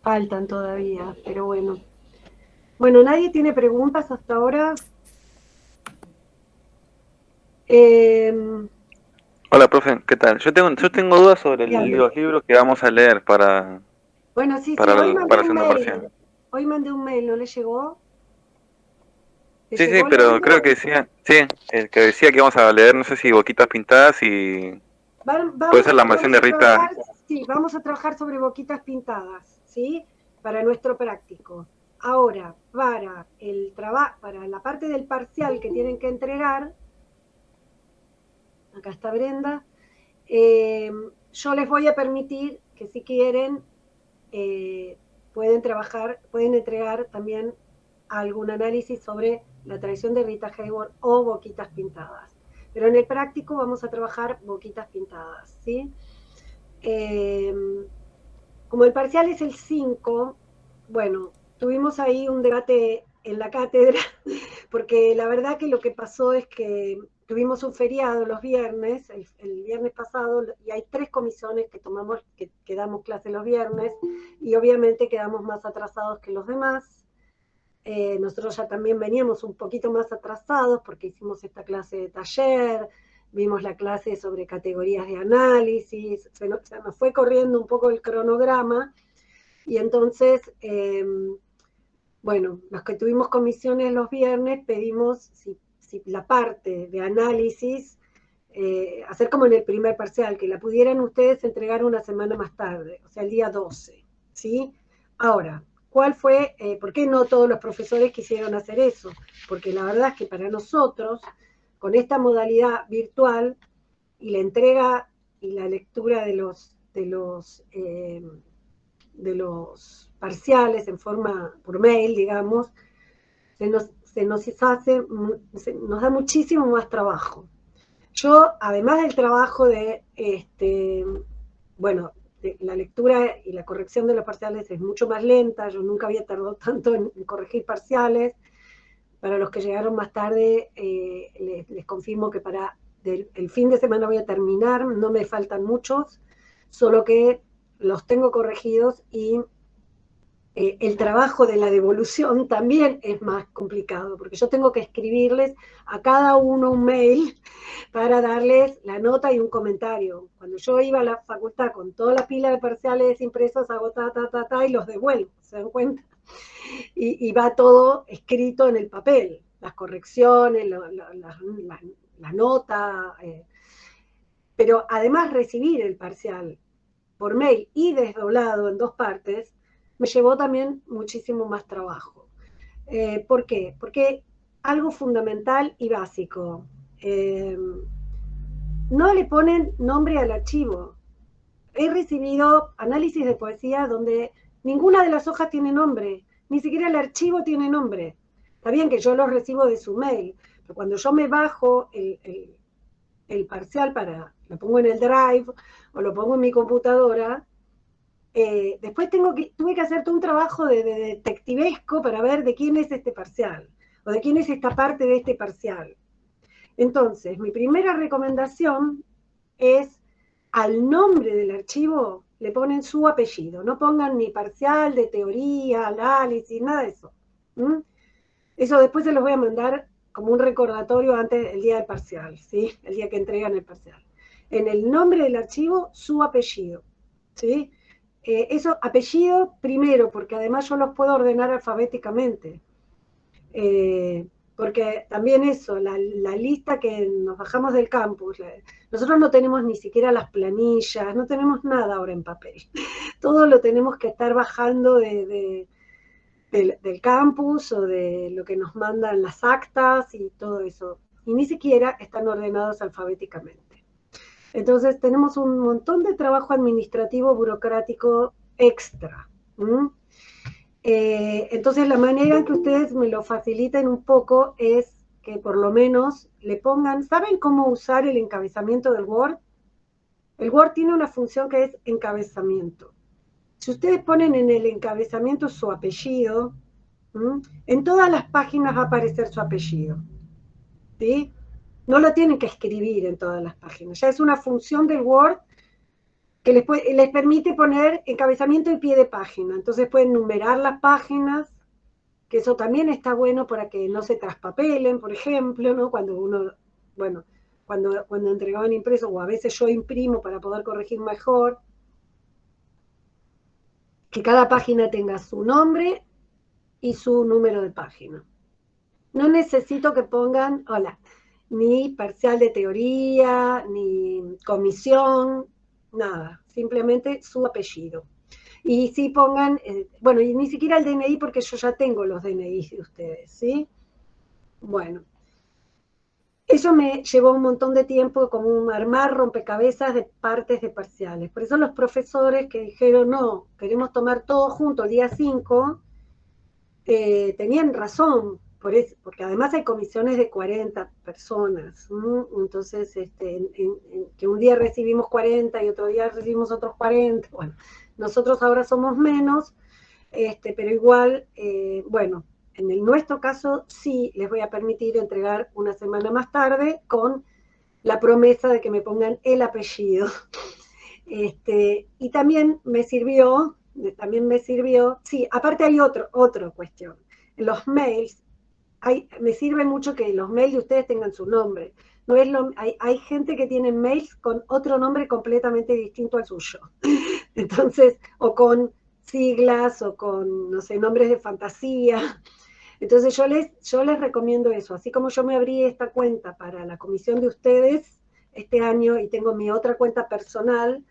faltan todavía, pero bueno. Bueno, nadie tiene preguntas hasta ahora. Eh, Hola, profe, ¿qué tal? Yo tengo dudas sobre dígame. los libros que vamos a leer Bueno, sí, para, sí, hoy mandé para la un segunda mail. parcial. Hoy mandé un mail, ¿no le llegó? ¿Le Sí, sí, llegó el pero creo mail? que decía, sí, el que decía que vamos a leer, no sé si Boquitas Pintadas y puede ser la mansión Vamos de a Rita. trabajar, sí, vamos a trabajar sobre boquitas pintadas, ¿sí? Para nuestro práctico. Ahora, para la parte del parcial que tienen que entregar, acá está Brenda, eh, yo les voy a permitir que si quieren eh, pueden trabajar, pueden entregar también algún análisis sobre la tradición de Rita Hayworth o boquitas pintadas. Pero en el práctico vamos a trabajar boquitas pintadas, ¿sí? Eh, Como el parcial es el 5, bueno, tuvimos ahí un debate en la cátedra, porque la verdad que lo que pasó es que tuvimos un feriado los viernes, el viernes pasado, y hay 3 comisiones que damos clase los viernes, y obviamente quedamos más atrasados que los demás. Nosotros ya también veníamos un poquito más atrasados porque hicimos esta clase de taller, vimos la clase sobre categorías de análisis, se nos fue corriendo un poco el cronograma y entonces, bueno, los que tuvimos comisiones los viernes pedimos si la parte de análisis, hacer como en el primer parcial, que la pudieran ustedes entregar una semana más tarde, o sea, el día 12, ¿sí? Ahora, ¿por qué no todos los profesores quisieron hacer eso? Porque la verdad es que para nosotros, con esta modalidad virtual y la entrega y la lectura de los parciales en forma por mail, digamos, nos da muchísimo más trabajo. Yo, además del trabajo bueno, de la lectura y la corrección de los parciales es mucho más lenta, yo nunca había tardado tanto en corregir parciales. Para los que llegaron más tarde, les confirmo que para el fin de semana voy a terminar, no me faltan muchos, solo que los tengo corregidos y el trabajo de la devolución también es más complicado, porque yo tengo que escribirles a cada uno un mail para darles la nota y un comentario. Cuando yo iba a la facultad con toda la pila de parciales impresos, hago ta, y los devuelvo, ¿se dan cuenta? Y va todo escrito en el papel, las correcciones, la nota, pero además recibir el parcial por mail y desdoblado en 2 partes, me llevó también muchísimo más trabajo. ¿Por qué? Porque algo fundamental y básico, eh, no le ponen nombre al archivo. He recibido análisis de poesía donde ninguna de las hojas tiene nombre, ni siquiera el archivo tiene nombre. Está bien que yo lo recibo de su mail, pero cuando yo me bajo el parcial lo pongo en el drive o lo pongo en mi computadora, después tuve que hacer todo un trabajo de detectivesco para ver de quién es este parcial o de quién es esta parte de este parcial. Entonces, mi primera recomendación es al nombre del archivo le ponen su apellido, no pongan ni parcial de teoría, análisis, nada de eso. ¿Mm? Eso después se los voy a mandar como un recordatorio antes del día del parcial, ¿sí? El día que entregan el parcial. En el nombre del archivo, su apellido, ¿sí? Eso, apellido primero, porque además yo los puedo ordenar alfabéticamente. Eh, Porque también eso, la lista que nos bajamos del campus, nosotros no tenemos ni siquiera las planillas, no tenemos nada ahora en papel. Todo lo tenemos que estar bajando del campus o de lo que nos mandan las actas y todo eso. Y ni siquiera están ordenados alfabéticamente. Entonces tenemos un montón de trabajo administrativo burocrático extra. ¿Mm? Entonces la manera en que ustedes me lo faciliten un poco es que por lo menos le pongan, ¿saben cómo usar el encabezamiento del Word? El Word tiene una función que es encabezamiento. Si ustedes ponen en el encabezamiento su apellido, ¿m? En todas las páginas va a aparecer su apellido, ¿sí? No lo tienen que escribir en todas las páginas, ya es una función del Word que les permite poner encabezamiento y pie de página. Entonces pueden numerar las páginas, que eso también está bueno para que no se traspapelen, por ejemplo, ¿no? Cuando uno, bueno, cuando entregaban impreso, o a veces yo imprimo para poder corregir mejor, que cada página tenga su nombre y su número de página. No necesito que pongan, hola, ni parcial de teoría, ni comisión, nada, simplemente su apellido. Y sí pongan, bueno, y ni siquiera el DNI porque yo ya tengo los DNI de ustedes, ¿sí? Bueno, eso me llevó un montón de tiempo como un armar rompecabezas de partes de parciales. Por eso los profesores que dijeron, no, queremos tomar todo junto el día 5, tenían razón, porque además hay comisiones de 40 personas, ¿no? Entonces, que un día recibimos 40 y otro día recibimos otros 40, bueno, nosotros ahora somos menos, pero igual, bueno, en nuestro caso sí les voy a permitir entregar una semana más tarde con la promesa de que me pongan el apellido. Y también me sirvió, sí, aparte hay otra cuestión. En los mails, me sirve mucho que los mails de ustedes tengan su nombre. No es hay gente que tiene mails con otro nombre completamente distinto al suyo. Entonces, o con siglas, o con, no sé, nombres de fantasía. Entonces yo les recomiendo eso. Así como yo me abrí esta cuenta para la comisión de ustedes este año y tengo mi otra cuenta personal,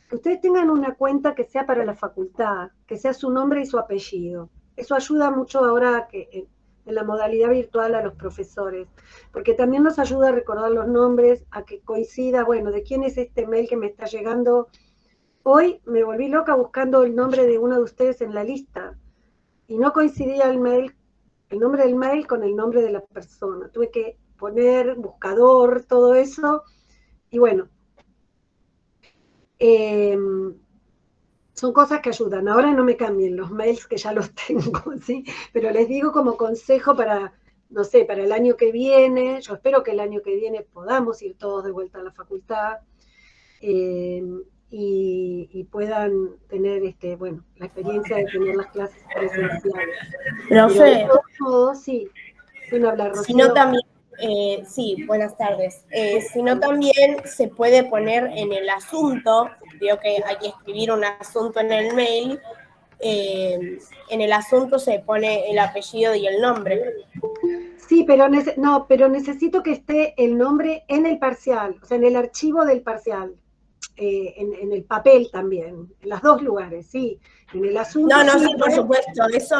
que ustedes tengan una cuenta que sea para la facultad, que sea su nombre y su apellido. Eso ayuda mucho ahora que en la modalidad virtual a los profesores, porque también nos ayuda a recordar los nombres, a que coincida, bueno, de quién es este mail que me está llegando. Hoy me volví loca buscando el nombre de uno de ustedes en la lista y no coincidía el nombre del mail con el nombre de la persona. Tuve que poner buscador, todo eso, y bueno, son cosas que ayudan. Ahora no me cambien los mails que ya los tengo, ¿sí? Pero les digo como consejo para, no sé, para el año que viene. Yo espero que el año que viene podamos ir todos de vuelta a la facultad y puedan tener, bueno, la experiencia de tener las clases presenciales. Profe, pero de todos modos, sí. ¿Quién habla, Rocío? Sino también, sí, buenas tardes. Sino también se puede poner en el asunto, veo que hay que escribir un asunto en el mail, en el asunto se pone el apellido y el nombre. Sí, pero pero necesito que esté el nombre en el parcial, o sea, en el archivo del parcial, en el papel también, en los dos lugares, sí. En el asunto. No, sí, por supuesto, eso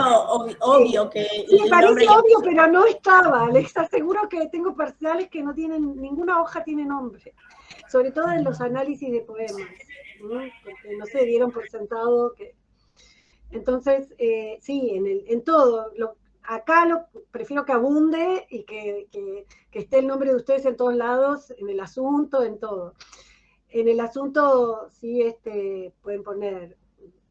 obvio que sí, me parece obvio, pero no estaba. Les aseguro que tengo parciales que no tienen, ninguna hoja tiene nombre, sobre todo en los análisis de poemas, ¿no? Porque no sé, dieron por sentado que. Entonces, sí, en todo. Acá prefiero que abunde y que esté el nombre de ustedes en todos lados, en el asunto, en todo. En el asunto sí pueden poner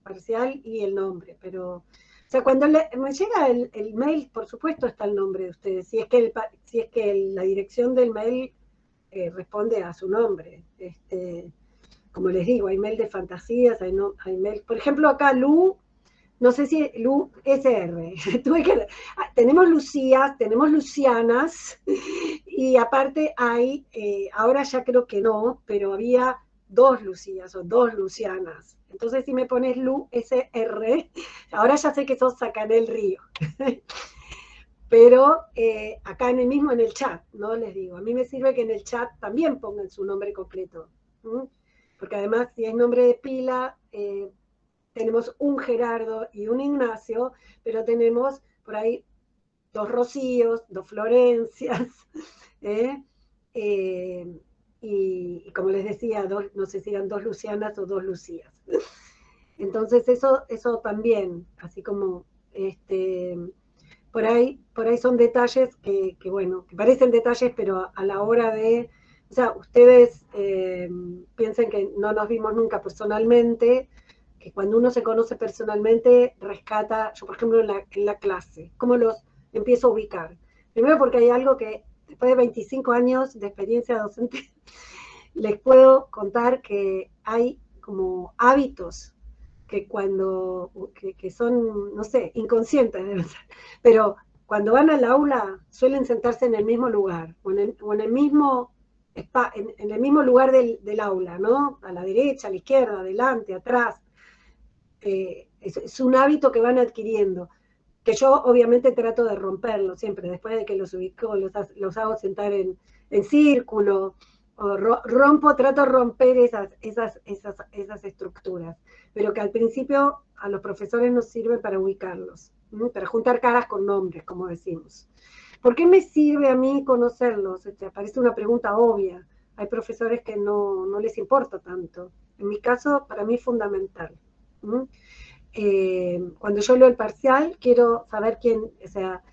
parcial y el nombre, pero, o sea, cuando me llega el mail, por supuesto está el nombre de ustedes, si es que la dirección del mail responde a su nombre. Como les digo, hay mail de fantasías, hay mail, por ejemplo, acá Lu, no sé si Lu SR, tenemos Lucías, tenemos Lucianas, y aparte hay, ahora ya creo que no, pero había 2 Lucías o 2 Lucianas. Entonces si me pones Lu SR, ahora ya sé que sos Sacanel Río. Pero acá en el chat, ¿no? Les digo, a mí me sirve que en el chat también pongan su nombre completo. Porque además si es nombre de pila, tenemos un Gerardo y un Ignacio, pero tenemos por ahí 2 Rocíos, 2 Florencias, y como les decía, no sé si eran 2 Lucianas o 2 Lucías. Entonces eso también, así como por ahí son detalles que bueno, que parecen detalles, pero a la hora de, o sea, ustedes piensen que no nos vimos nunca personalmente, que cuando uno se conoce personalmente, rescata, yo por ejemplo en la clase, ¿cómo los empiezo a ubicar? Primero porque hay algo que después de 25 años de experiencia docente, les puedo contar que hay como hábitos que que son, no sé, inconscientes, deben ser, pero cuando van al aula suelen sentarse en el mismo lugar, o en el mismo lugar del aula, ¿no? A la derecha, a la izquierda, adelante, atrás. Es un hábito que van adquiriendo, que yo obviamente trato de romperlo siempre, después de que los ubico, los hago sentar en círculo, o trato de romper esas estructuras, pero que al principio a los profesores nos sirve para ubicarlos, ¿no? Para juntar caras con nombres, como decimos. ¿Por qué me sirve a mí conocerlos? Parece una pregunta obvia. Hay profesores que no les importa tanto. En mi caso, para mí es fundamental. Cuando yo leo el parcial, quiero saber quién, o sea,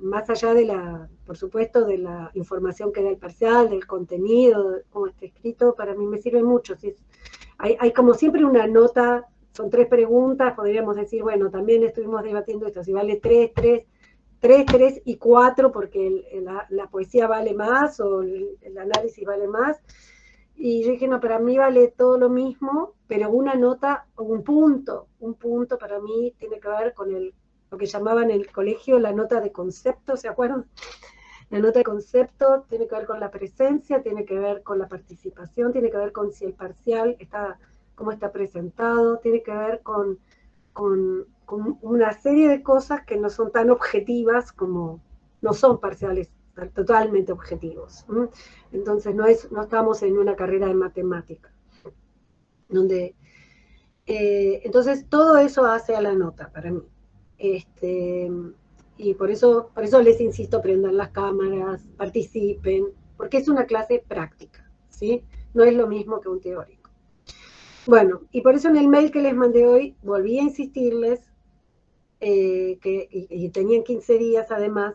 más allá por supuesto, de la información que da el parcial, del contenido, cómo está escrito, para mí me sirve mucho. Hay como siempre una nota, son 3 preguntas, podríamos decir, bueno, también estuvimos debatiendo esto, si vale 3 y 4, porque la poesía vale más, o el análisis vale más. Y yo dije, no, para mí vale todo lo mismo, pero una nota, o un punto para mí tiene que ver con lo que llamaban en el colegio la nota de concepto, ¿se acuerdan? La nota de concepto tiene que ver con la presencia, tiene que ver con la participación, tiene que ver con si el parcial cómo está presentado, tiene que ver con una serie de cosas que no son tan objetivas como no son parciales totalmente objetivos. Entonces no estamos en una carrera de matemática, donde entonces todo eso hace a la nota para mí. Y por eso les insisto, prendan las cámaras, participen, porque es una clase práctica, ¿sí? No es lo mismo que un teórico. Bueno, y por eso en el mail que les mandé hoy volví a insistirles y tenían 15 días además.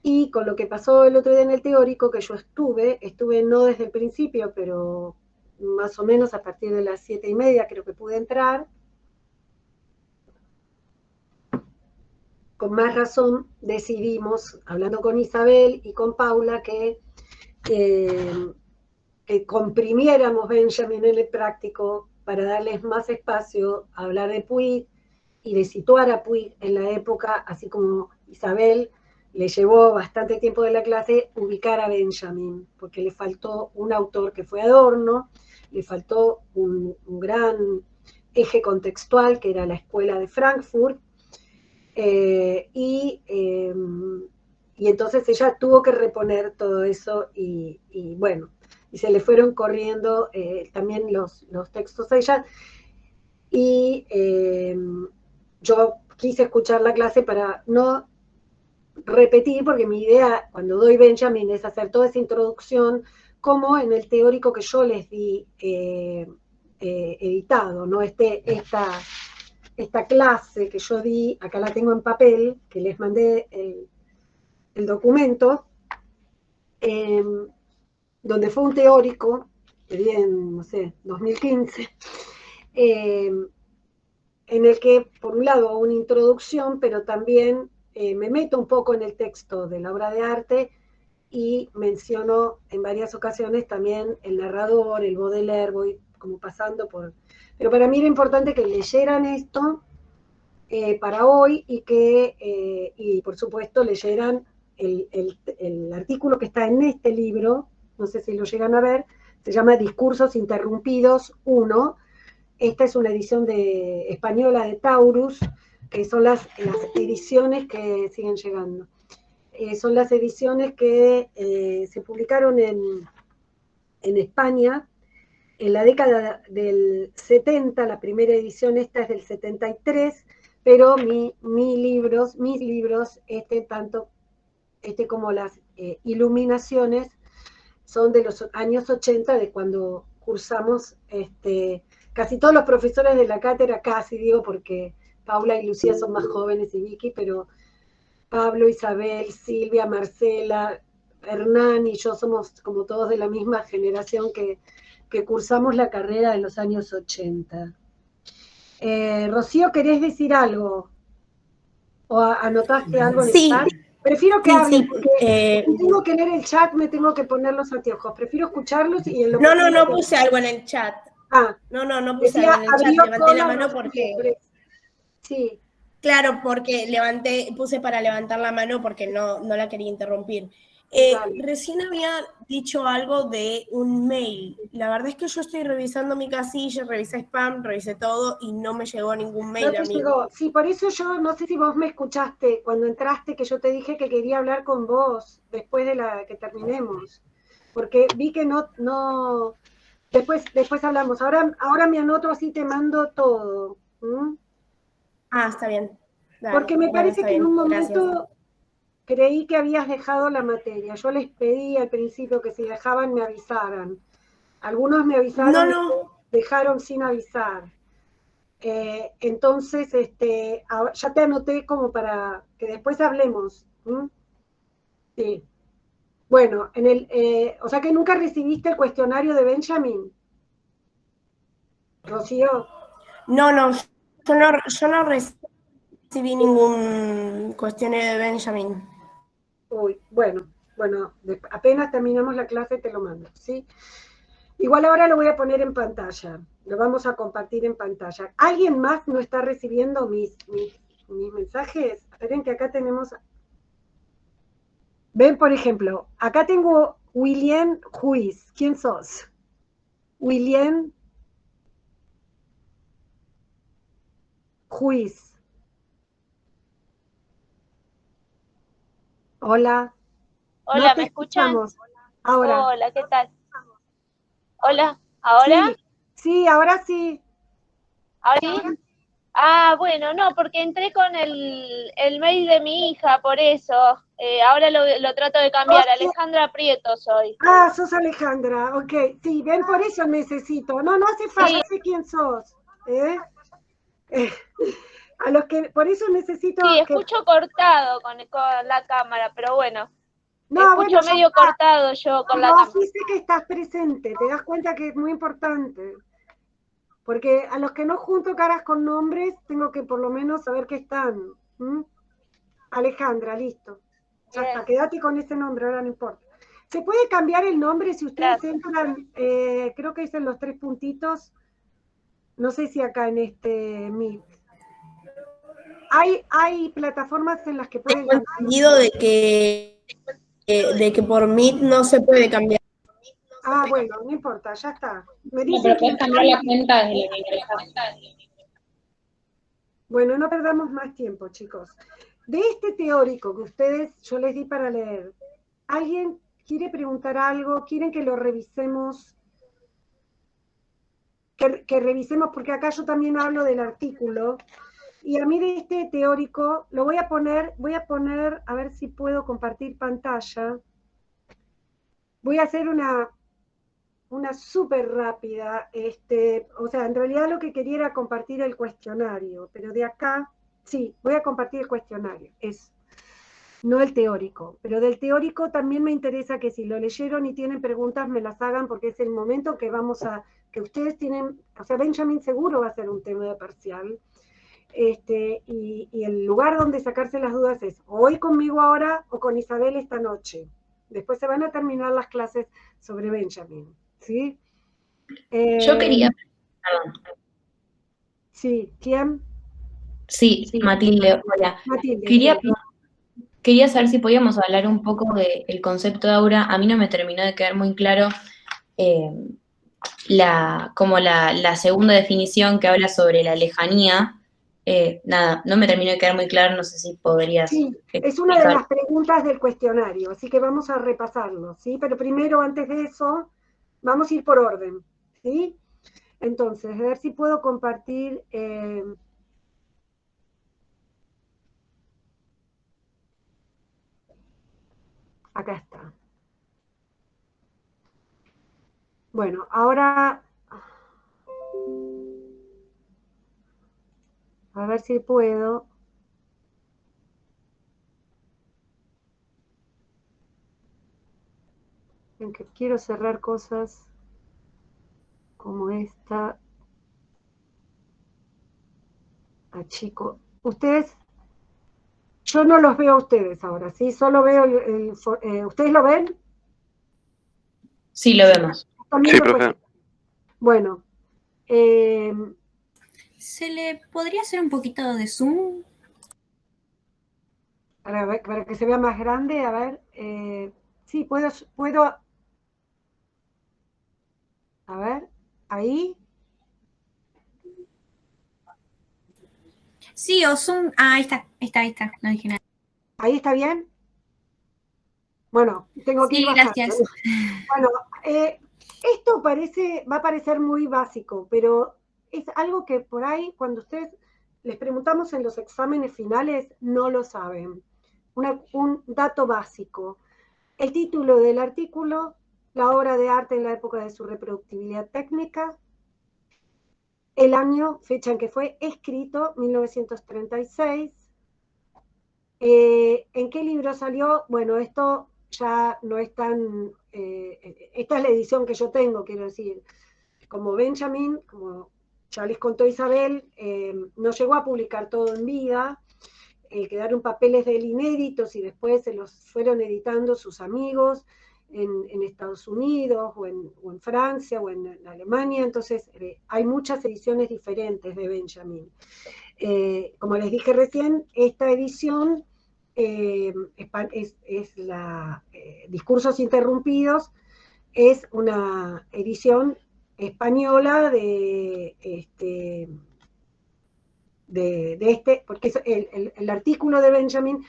Y con lo que pasó el otro día en el teórico, que yo estuve no desde el principio, pero más o menos a partir de las 7:30 creo que pude entrar. Con más razón decidimos, hablando con Isabel y con Paula, que comprimiéramos Benjamin en el práctico para darles más espacio a hablar de Puig y de situar a Puig en la época, así como Isabel le llevó bastante tiempo de la clase ubicar a Benjamin, porque le faltó un autor que fue Adorno, le faltó un gran eje contextual, que era la escuela de Frankfurt, y entonces ella tuvo que reponer todo eso, y bueno, y se le fueron corriendo también los textos a ella, y yo quise escuchar la clase para no repetir, porque mi idea cuando doy Benjamin es hacer toda esa introducción como en el teórico que yo les di editado, ¿no? Esta clase que yo di, acá la tengo en papel, que les mandé el documento, donde fue un teórico, que di en, no sé, 2015, en el que, por un lado, hago una introducción, pero también me meto un poco en el texto de la obra de arte y menciono en varias ocasiones también el narrador, el Baudelaire, voy como pasando por... Pero para mí era importante que leyeran esto para hoy y por supuesto leyeran el artículo que está en este libro, no sé si lo llegan a ver, se llama Discursos Interrumpidos 1. Esta es una edición española de Taurus, que son las ediciones que siguen llegando. Son las ediciones que se publicaron en España en la década del 70, la primera edición, esta es del 73, pero mis libros, tanto como las iluminaciones, son de los años 80, de cuando cursamos, casi todos los profesores de la cátedra, casi digo porque Paula y Lucía son más jóvenes y Vicky, pero Pablo, Isabel, Silvia, Marcela, Hernán y yo somos como todos de la misma generación que cursamos la carrera de los años 80. Rocío, ¿querés decir algo? ¿O anotaste algo en el chat? Prefiero que hablen, porque tengo que leer el chat, me tengo que poner los anteojos. Prefiero escucharlos y en lo No puse algo en el chat. No puse algo en el chat, levanté la mano porque... Sí. Claro, porque puse para levantar la mano porque no la quería interrumpir. Recién había dicho algo de un mail. La verdad es que yo estoy revisando mi casilla, revisé spam, revisé todo y no me llegó ningún mail. No te llegó. Sí, por eso yo no sé si vos me escuchaste cuando entraste, que yo te dije que quería hablar con vos después de que terminemos. Porque vi que no. Después hablamos. Ahora me anoto, así te mando todo. Está bien. Dale, porque me parece que en un momento creí que habías dejado la materia. Yo les pedí al principio que si dejaban me avisaran. Algunos me avisaron y dejaron sin avisar. Entonces, ya te anoté como para que después hablemos. Sí. Bueno, o sea que nunca recibiste el cuestionario de Benjamin, Rocío. No, yo no recibí ningún cuestionario de Benjamin. Uy, bueno, apenas terminamos la clase te lo mando, ¿sí? Igual ahora lo voy a poner en pantalla, lo vamos a compartir en pantalla. ¿Alguien más no está recibiendo mis mensajes? Esperen que acá tenemos... Ven, por ejemplo, acá tengo William Juiz. ¿Quién sos? William Juiz. Hola, Hola, no ¿me escuchan? Escuchamos. Ahora. Hola, ¿qué tal? Hola, ¿ahora? Sí, ahora sí. ¿Ahora sí? Bueno, no, porque entré con el mail de mi hija, por eso. Ahora lo trato de cambiar. Alejandra Prieto soy. Sos Alejandra, ok. Sí, ven, por eso necesito. No hace falta, sé quién sos. A los que, por eso necesito... Sí, escucho cortado con la cámara, pero bueno. No, escucho medio cortado yo con la cámara. No, sí sé que estás presente, te das cuenta que es muy importante. Porque a los que no junto caras con nombres, tengo que por lo menos saber que están. Alejandra, listo. Ya está, quédate con ese nombre, ahora no importa. ¿Se puede cambiar el nombre si ustedes entran? Creo que es en los 3 puntitos. No sé si acá en este Meet. Hay plataformas en las que pueden cambiar. Tengo entendido de que por Meet no se puede cambiar. Bueno, no importa, ya está. Pero puedes cambiar la cuenta desde la que ingresaste. Bueno, no perdamos más tiempo, chicos. De este teórico que yo les di para leer, ¿alguien quiere preguntar algo? ¿Quieren que lo revisemos? Que revisemos, porque acá yo también hablo del artículo. Y a mí de este teórico lo voy a poner, a ver si puedo compartir pantalla. Voy a hacer una súper rápida, o sea, en realidad lo que quería era compartir el cuestionario, pero de acá, sí, voy a compartir el cuestionario, no el teórico, pero del teórico también me interesa que si lo leyeron y tienen preguntas me las hagan, porque es el momento que que ustedes tienen, o sea, Benjamin seguro va a ser un tema de parcial, y el lugar donde sacarse las dudas es hoy conmigo ahora o con Isabel esta noche. Después se van a terminar las clases sobre Benjamin, ¿sí? Yo quería... Sí, ¿quién? Sí, Matilde, hola. Matilde, quería saber si podíamos hablar un poco del concepto de aura. A mí no me terminó de quedar muy claro la segunda definición que habla sobre la lejanía. Nada, no me terminó de quedar muy claro, no sé si podrías... Sí, es una de las preguntas del cuestionario, así que vamos a repasarlo, ¿sí? Pero primero, antes de eso, vamos a ir por orden, ¿sí? Entonces, a ver si puedo compartir... Acá está. Bueno, ahora... A ver si puedo... En que quiero cerrar cosas como esta. Chico. Ustedes... Yo no los veo a ustedes ahora, ¿sí? Solo veo... ¿Ustedes lo ven? Sí, lo vemos. Sí, profe. Bueno, ¿Se le podría hacer un poquito de zoom? Para que se vea más grande, a ver. Sí, puedo. A ver, ahí. Sí, o zoom. Ah, ahí está. No dije nada. ¿Ahí está bien? Bueno, tengo que ir Sí, bajando. gracias. Bueno, esto va a parecer muy básico, pero es algo que por ahí, cuando ustedes les preguntamos en los exámenes finales, no lo saben. Un dato básico. El título del artículo, la obra de arte en la época de su reproductibilidad técnica, el año, fecha en que fue escrito, 1936. ¿En qué libro salió? Bueno, esto ya no es tan... esta es la edición que yo tengo, quiero decir. Como Benjamin, como ya les contó Isabel, no llegó a publicar todo en vida, quedaron papeles de él inéditos y después se los fueron editando sus amigos en Estados Unidos o en Francia o en Alemania, entonces hay muchas ediciones diferentes de Benjamin. Como les dije recién, esta edición es la Discursos Interrumpidos, es una edición española porque el artículo de Benjamin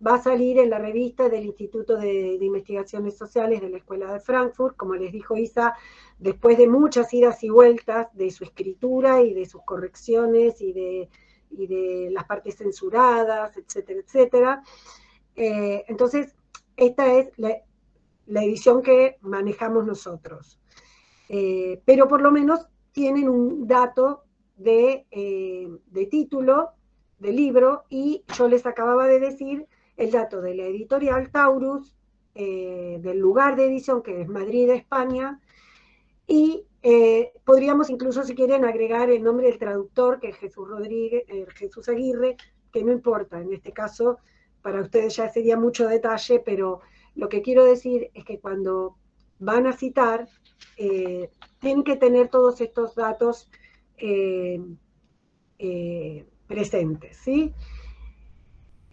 va a salir en la revista del Instituto de Investigaciones Sociales de la Escuela de Frankfurt, como les dijo Isa, después de muchas idas y vueltas de su escritura y de sus correcciones y de las partes censuradas, etcétera, etcétera. Entonces, esta es la edición que manejamos nosotros. Pero por lo menos tienen un dato de título del libro, y yo les acababa de decir el dato de la editorial Taurus, del lugar de edición, que es Madrid, España, y podríamos incluso, si quieren, agregar el nombre del traductor, que es Jesús Aguirre, que no importa, en este caso para ustedes ya sería mucho detalle, pero lo que quiero decir es que cuando van a citar, tienen que tener todos estos datos presentes, ¿sí?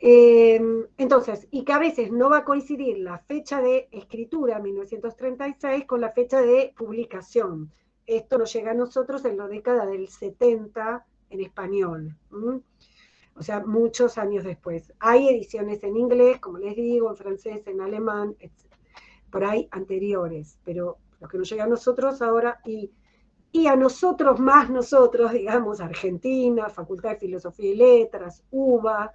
Entonces, y que a veces no va a coincidir la fecha de escritura, 1936, con la fecha de publicación. Esto nos llega a nosotros en la década del 70 en español. O sea, muchos años después. Hay ediciones en inglés, como les digo, en francés, en alemán, etc. Por ahí anteriores, pero lo que nos llega a nosotros ahora, y a nosotros más nosotros, digamos, Argentina, Facultad de Filosofía y Letras, UBA,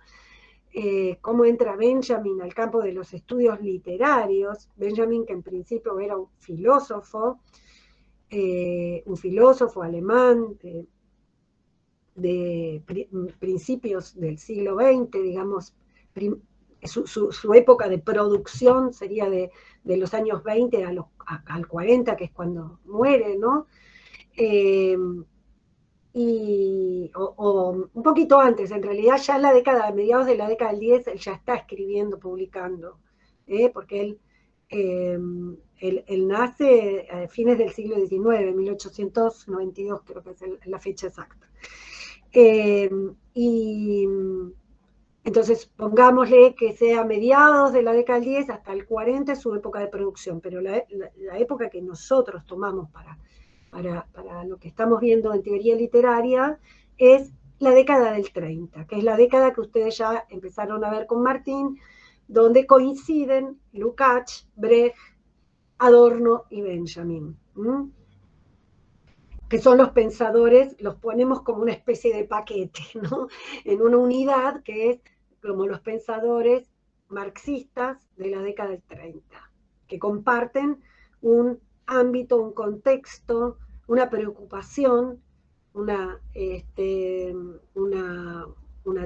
cómo entra Benjamin al campo de los estudios literarios. Benjamin, que en principio era un filósofo alemán de principios del siglo XX, digamos, su época de producción sería de los años 20 al 40, que es cuando muere, ¿no? O un poquito antes, en realidad ya en la década, a mediados de la década del 10, él ya está escribiendo, publicando, porque él nace a fines del siglo XIX, 1892 creo que es la fecha exacta. Y entonces pongámosle que sea mediados de la década del 10 hasta el 40 es su época de producción, pero la época que nosotros tomamos para lo que estamos viendo en teoría literaria es la década del 30, que es la década que ustedes ya empezaron a ver con Martín, donde coinciden Lukács, Brecht, Adorno y Benjamin, que son los pensadores, los ponemos como una especie de paquete, ¿no? En una unidad que es como los pensadores marxistas de la década del 30, que comparten un ámbito, un contexto, una preocupación, una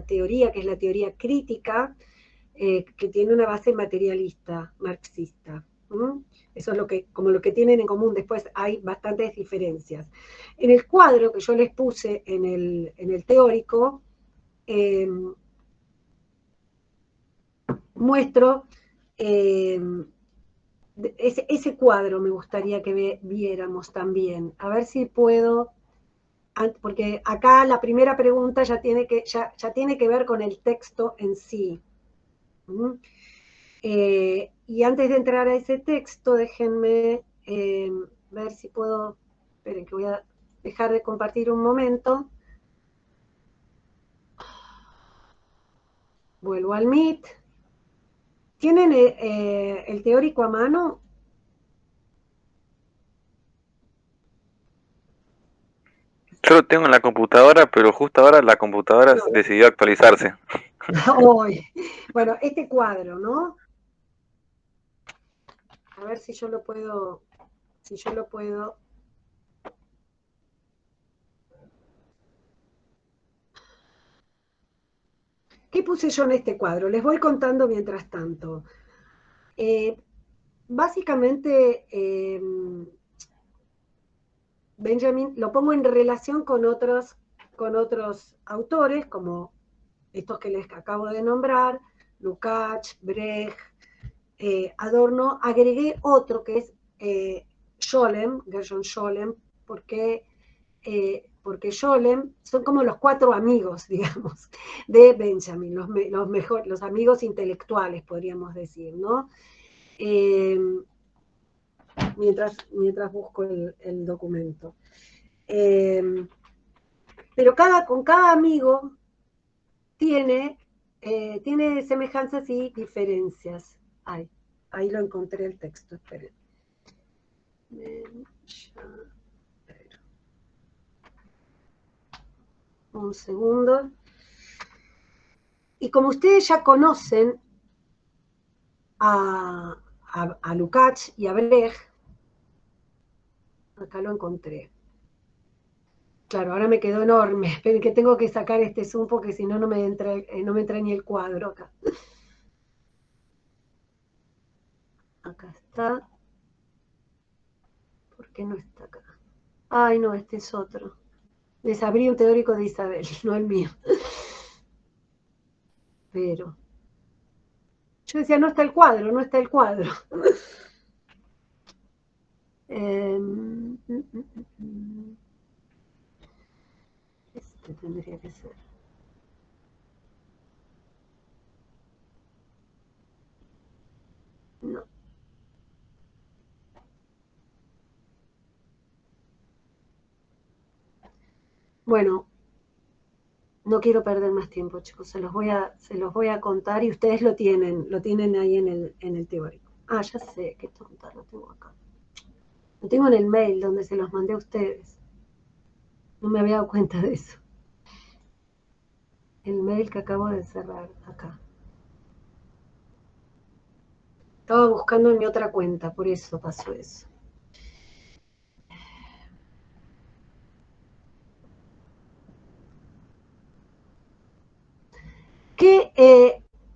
teoría que es la teoría crítica, que tiene una base materialista, marxista. Eso es como lo que tienen en común. Después hay bastantes diferencias. En el cuadro que yo les puse en el teórico, muestro ese cuadro. Me gustaría que viéramos también. A ver si puedo porque acá la primera pregunta ya tiene que ver con el texto en sí. Y antes de entrar a ese texto, déjenme ver si puedo, esperen que voy a dejar de compartir un momento. Vuelvo al Meet. ¿Tienen el teórico a mano? Yo lo tengo en la computadora, pero justo ahora la computadora decidió actualizarse. Bueno, este cuadro, ¿no? A ver si yo lo puedo. ¿Qué puse yo en este cuadro? Les voy contando mientras tanto. Básicamente, Benjamin lo pongo en relación con otros autores, como estos que les acabo de nombrar, Lukács, Brecht, Adorno. Agregué otro que es Gershom Scholem, porque Scholem son como los 4 amigos, digamos, de Benjamin, los amigos intelectuales, podríamos decir, ¿no? Mientras busco el documento. Pero con cada amigo tiene semejanzas y diferencias. Ahí lo encontré el texto, esperen. Un segundo. Y como ustedes ya conocen a Lukács y a Brecht, acá lo encontré. Claro, ahora me quedó enorme. Esperen que tengo que sacar este zoom porque si no, no me entra ni el cuadro acá. Acá está. ¿Por qué no está acá? Ay, no, este es otro. Les abrí un teórico de Isabel, no el mío. Pero yo decía, no está el cuadro, no está el cuadro. Este tendría que ser. No. Bueno, no quiero perder más tiempo, chicos. Se los voy a contar y ustedes lo tienen ahí en el teórico. Ah, ya sé, qué tonta, lo tengo acá. Lo tengo en el mail donde se los mandé a ustedes. No me había dado cuenta de eso. El mail que acabo de cerrar acá. Estaba buscando en mi otra cuenta, por eso pasó eso.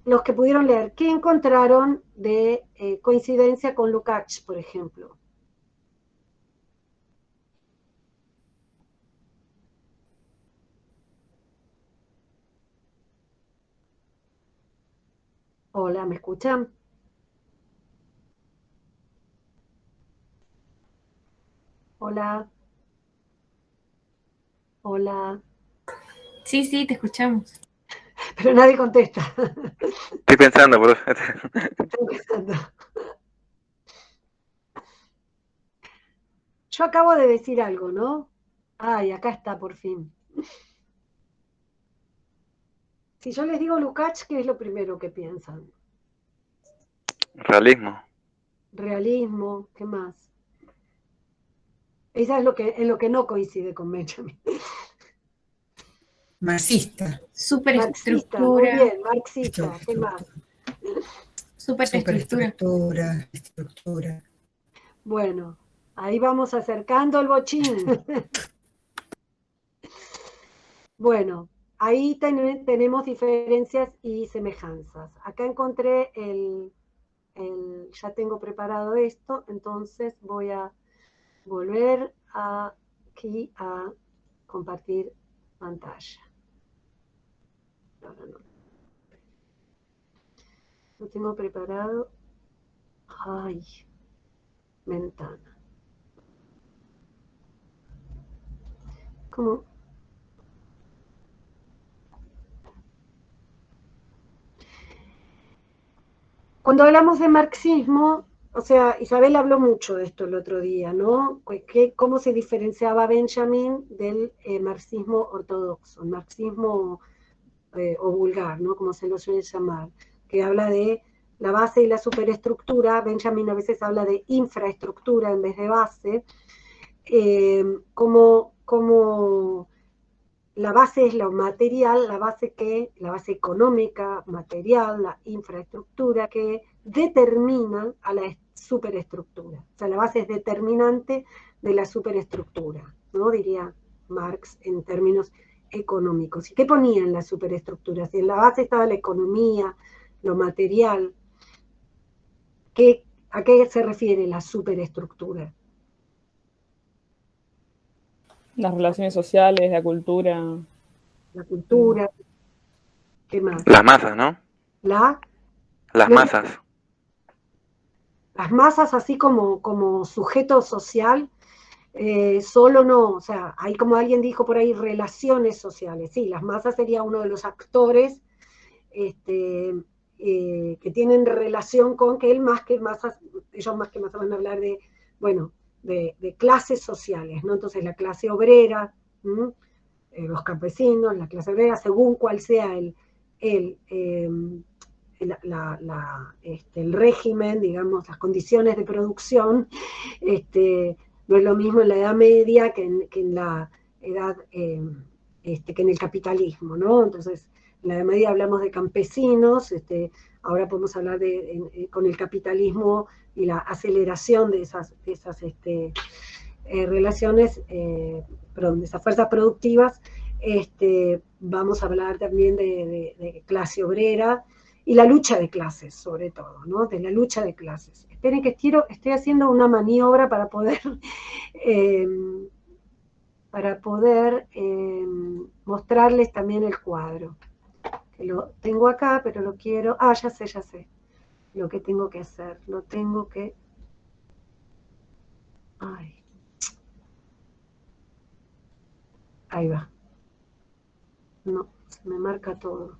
Los que pudieron leer, ¿qué encontraron de coincidencia con Lukács, por ejemplo? Hola, ¿me escuchan? Hola. Hola. Sí, sí, te escuchamos. Pero nadie contesta. Estoy pensando, bro. Estoy pensando. Yo acabo de decir algo, ¿no? Ay, acá está por fin. Si yo les digo Lukács, ¿qué es lo primero que piensan? Realismo. Realismo, ¿qué más? Esa es en lo que no coincide con Benjamin. Marxista. Marxista, muy Superestructura. bien, marxista, ¿qué más? Superestructura. Estructura. Bueno, ahí vamos acercando el bochín. Bueno, ahí tenemos diferencias y semejanzas. Acá encontré ya tengo preparado esto, entonces voy a volver aquí a compartir pantalla. Ahora no. Lo tengo preparado. Ay, ventana. ¿Cómo? Cuando hablamos de marxismo, o sea, Isabel habló mucho de esto el otro día, ¿no? Cómo se diferenciaba Benjamin del marxismo ortodoxo, el marxismo o vulgar, ¿no? Como se lo suele llamar, que habla de la base y la superestructura. Benjamin a veces habla de infraestructura en vez de base, como la base es lo material, la base económica, material, la infraestructura que determina a la superestructura. O sea, la base es determinante de la superestructura, ¿no? Diría Marx en términos económicos. ¿Y qué ponía en la superestructura? Si en la base estaba la economía, lo material, ¿a qué se refiere la superestructura? Las relaciones sociales, la cultura. La cultura, ¿qué más? Las masas, ¿no? Las masas. Las masas así como sujeto social, solo no, o sea, hay como alguien dijo por ahí, relaciones sociales. Sí, las masas sería uno de los actores que tienen relación con que ellos más que masas van a hablar de, bueno, de clases sociales, ¿no? Entonces la clase obrera, los campesinos, la clase obrera, según cuál sea el régimen, digamos, las condiciones de producción, no es lo mismo en la Edad Media que en la edad, que en el capitalismo, ¿no? Entonces, en la Edad Media hablamos de campesinos, ahora podemos hablar con el capitalismo y la aceleración de esas relaciones, perdón, de esas fuerzas productivas, vamos a hablar también de clase obrera y la lucha de clases, sobre todo, ¿no? De la lucha de clases. Esperen que estoy haciendo una maniobra para poder mostrarles también el cuadro. Que lo tengo acá, pero lo quiero... Ah, ya sé. Lo que tengo que hacer. Lo tengo que... Ay. Ahí va. No, se me marca todo.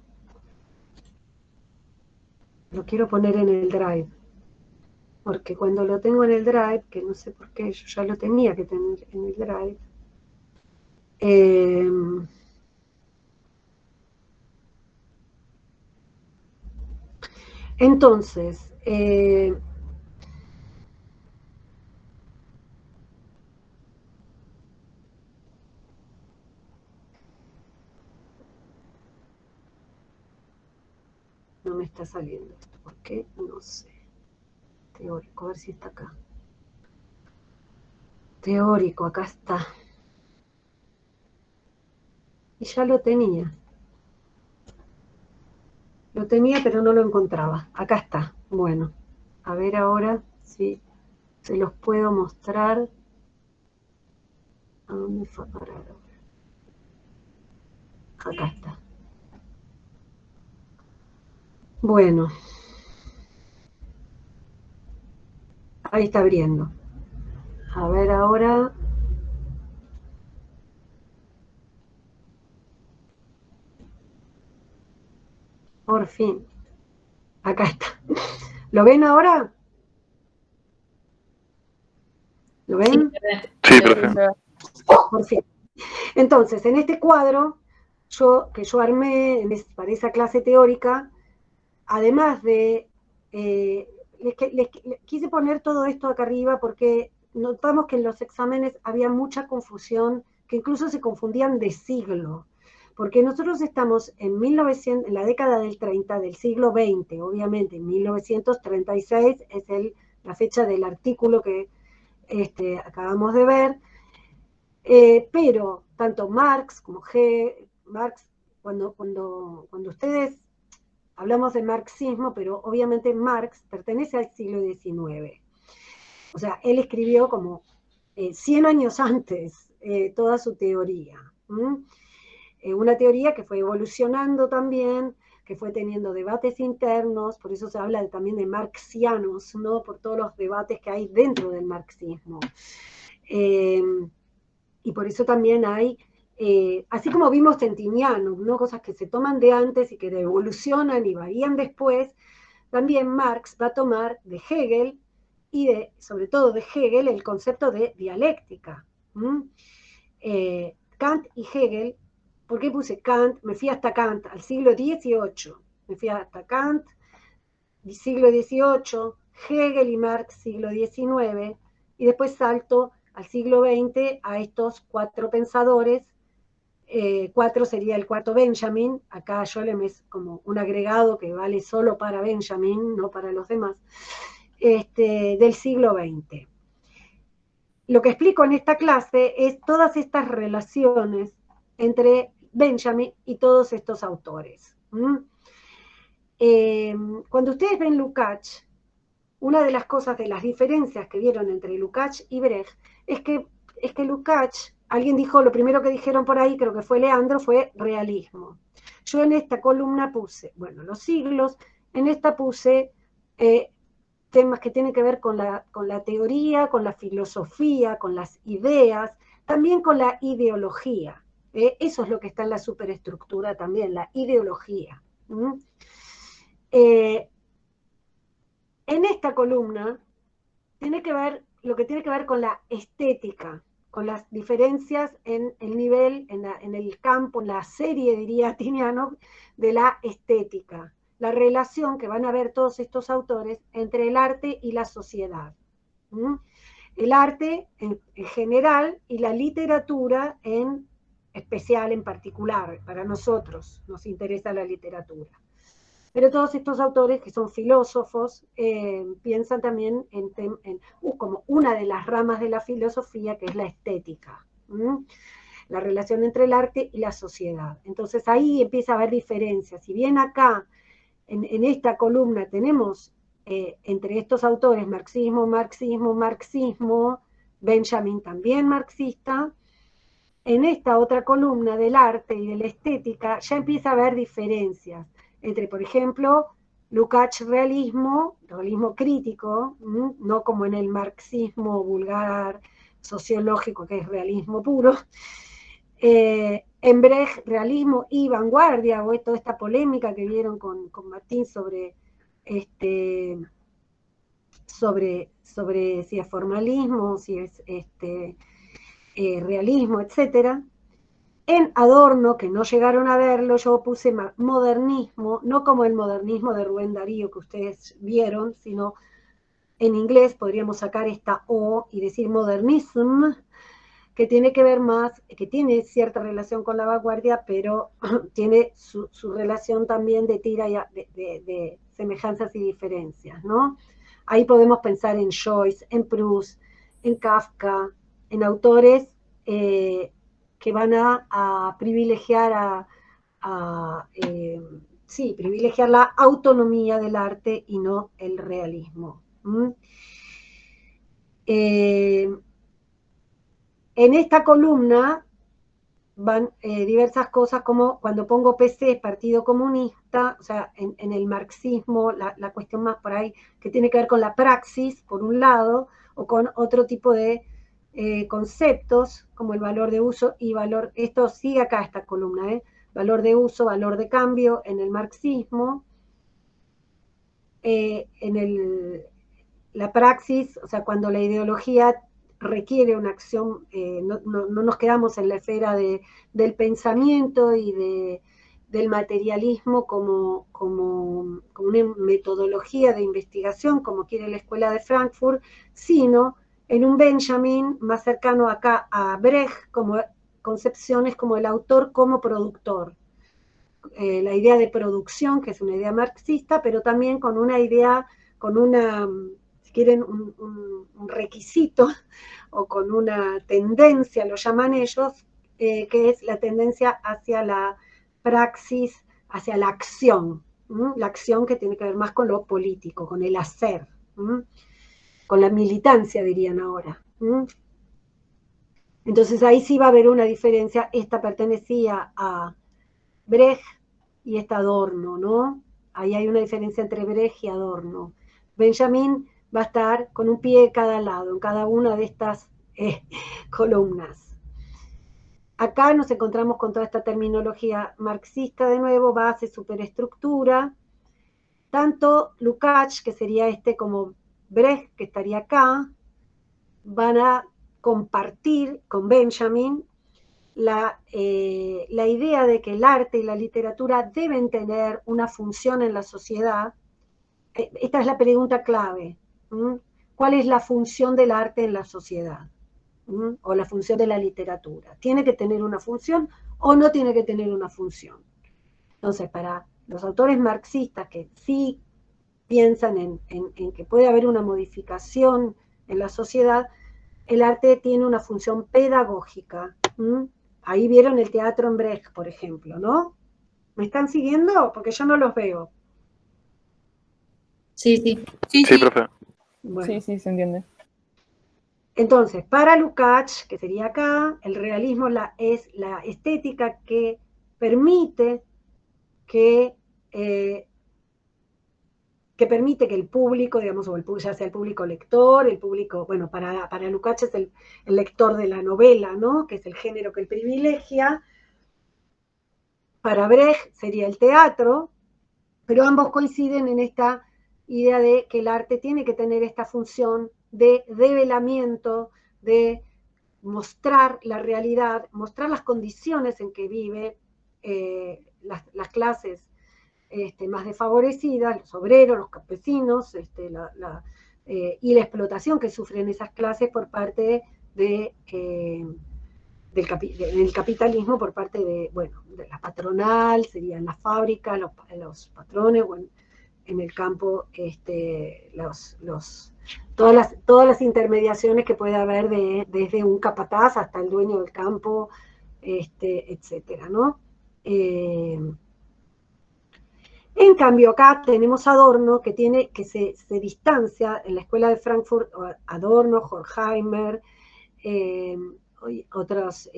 Lo quiero poner en el Drive. Porque cuando lo tengo en el Drive, que no sé por qué, yo ya lo tenía que tener en el Drive. Entonces, no me está saliendo esto. ¿Por qué? No sé. Teórico, a ver si está acá. Teórico, acá está. Y ya lo tenía. Lo tenía, pero no lo encontraba. Acá está. Bueno, a ver ahora si se los puedo mostrar. ¿A dónde fue a parar ahora? Acá está. Bueno. Ahí está abriendo. A ver ahora. Por fin. Acá está. ¿Lo ven ahora? ¿Lo ven? Sí, profe. Por fin. Entonces, en este cuadro que yo armé para esa clase teórica, además de... les quise poner todo esto acá arriba porque notamos que en los exámenes había mucha confusión, que incluso se confundían de siglo, porque nosotros estamos en la década del 30 del siglo XX, obviamente, en 1936 es la fecha del artículo que acabamos de ver, pero tanto Marx como Marx, cuando ustedes hablamos de marxismo, pero obviamente Marx pertenece al siglo XIX. O sea, él escribió como 100 años antes toda su teoría. Una teoría que fue evolucionando también, que fue teniendo debates internos, por eso se habla también de marxianos, ¿no? Por todos los debates que hay dentro del marxismo. Y por eso también hay, así como vimos tentinianos, ¿no? Cosas que se toman de antes y que evolucionan y varían después, también Marx va a tomar de Hegel y sobre todo de Hegel el concepto de dialéctica. Kant y Hegel, ¿por qué puse Kant? Me fui hasta Kant, al siglo XVIII, me fui hasta Kant, siglo XVIII, Hegel y Marx, siglo XIX, y después salto al siglo XX a estos 4 pensadores. 4 sería el cuarto Benjamin, acá Scholem es como un agregado que vale solo para Benjamin, no para los demás, del siglo XX. Lo que explico en esta clase es todas estas relaciones entre Benjamin y todos estos autores. Cuando ustedes ven Lukács, una de las cosas, de las diferencias que vieron entre Lukács y Brecht, es que Lukács, alguien dijo, lo primero que dijeron por ahí, creo que fue Leandro, fue realismo. Yo en esta columna puse, bueno, los siglos, en esta puse temas que tienen que ver con la teoría, con la filosofía, con las ideas, también con la ideología. Eso es lo que está en la superestructura también, la ideología. En esta columna tiene que ver lo que tiene que ver con la estética, con las diferencias en el nivel, en el campo, en la serie, diría Tiniano, de la estética, la relación que van a ver todos estos autores entre el arte y la sociedad. El arte en general y la literatura en especial, en particular. Para nosotros nos interesa la literatura. Pero todos estos autores que son filósofos piensan también como una de las ramas de la filosofía, que es la estética, la relación entre el arte y la sociedad. Entonces ahí empieza a haber diferencias. Si bien acá, en esta columna, tenemos entre estos autores marxismo, Benjamin también marxista, en esta otra columna del arte y de la estética ya empieza a haber diferencias entre, por ejemplo, Lukács realismo crítico, no como en el marxismo vulgar sociológico, que es realismo puro, en Brecht realismo y vanguardia, o toda esta polémica que vieron con Martín sobre si es formalismo, si es realismo, etcétera. En Adorno, que no llegaron a verlo, yo puse modernismo, no como el modernismo de Rubén Darío que ustedes vieron, sino en inglés podríamos sacar esta O y decir modernism, que tiene que ver más, que tiene cierta relación con la vanguardia, pero tiene su relación también de tira y de semejanzas y diferencias, ¿no? Ahí podemos pensar en Joyce, en Proust, en Kafka, en autores que van a privilegiar privilegiar la autonomía del arte y no el realismo. En esta columna van diversas cosas, como cuando pongo PC, Partido Comunista, o sea, en el marxismo, la cuestión más por ahí que tiene que ver con la praxis, por un lado, o con otro tipo de conceptos, como el valor de uso y valor, esto sigue acá esta columna, valor de uso, valor de cambio en el marxismo, la praxis, o sea, cuando la ideología requiere una acción, no nos quedamos en la esfera del pensamiento y del materialismo como una metodología de investigación, como quiere la Escuela de Frankfurt, sino en un Benjamin más cercano acá a Brecht, como concepciones como el autor como productor. La idea de producción, que es una idea marxista, pero también con una idea, si quieren, un requisito o con una tendencia, lo llaman ellos, que es la tendencia hacia la praxis, hacia la acción que tiene que ver más con lo político, con el hacer, con la militancia, dirían ahora. Entonces ahí sí va a haber una diferencia. Esta pertenecía a Brecht y esta Adorno, ¿no? Ahí hay una diferencia entre Brecht y Adorno. Benjamin va a estar con un pie de cada lado, en cada una de estas columnas. Acá nos encontramos con toda esta terminología marxista de nuevo, base, superestructura, tanto Lukács, que sería como Brecht, que estaría acá, van a compartir con Benjamin la idea de que el arte y la literatura deben tener una función en la sociedad. Esta es la pregunta clave. ¿Cuál es la función del arte en la sociedad? O la función de la literatura. ¿Tiene que tener una función o no tiene que tener una función? Entonces, para los autores marxistas que sí piensan en que puede haber una modificación en la sociedad, el arte tiene una función pedagógica. Ahí vieron el teatro en Brecht, por ejemplo, ¿no? ¿Me están siguiendo? Porque yo no los veo. Sí. Sí, profe. Bueno. Sí, se entiende. Entonces, para Lukács, que sería acá, el realismo es la estética que permite que el público, digamos, ya sea el público lector, el público, bueno, para Lukács es el lector de la novela, ¿no? Que es el género que él privilegia. Para Brecht sería el teatro, pero ambos coinciden en esta idea de que el arte tiene que tener esta función de develamiento, de mostrar la realidad, mostrar las condiciones en que vive las clases más desfavorecidas, los obreros, los campesinos, y la explotación que sufren esas clases por parte del capitalismo, por parte de la patronal, serían las fábricas, los patrones, bueno, en el campo, todas las intermediaciones que puede haber desde un capataz hasta el dueño del campo, etcétera, ¿no? En cambio, acá tenemos Adorno, que se distancia en la escuela de Frankfurt, Adorno, Horkheimer, otros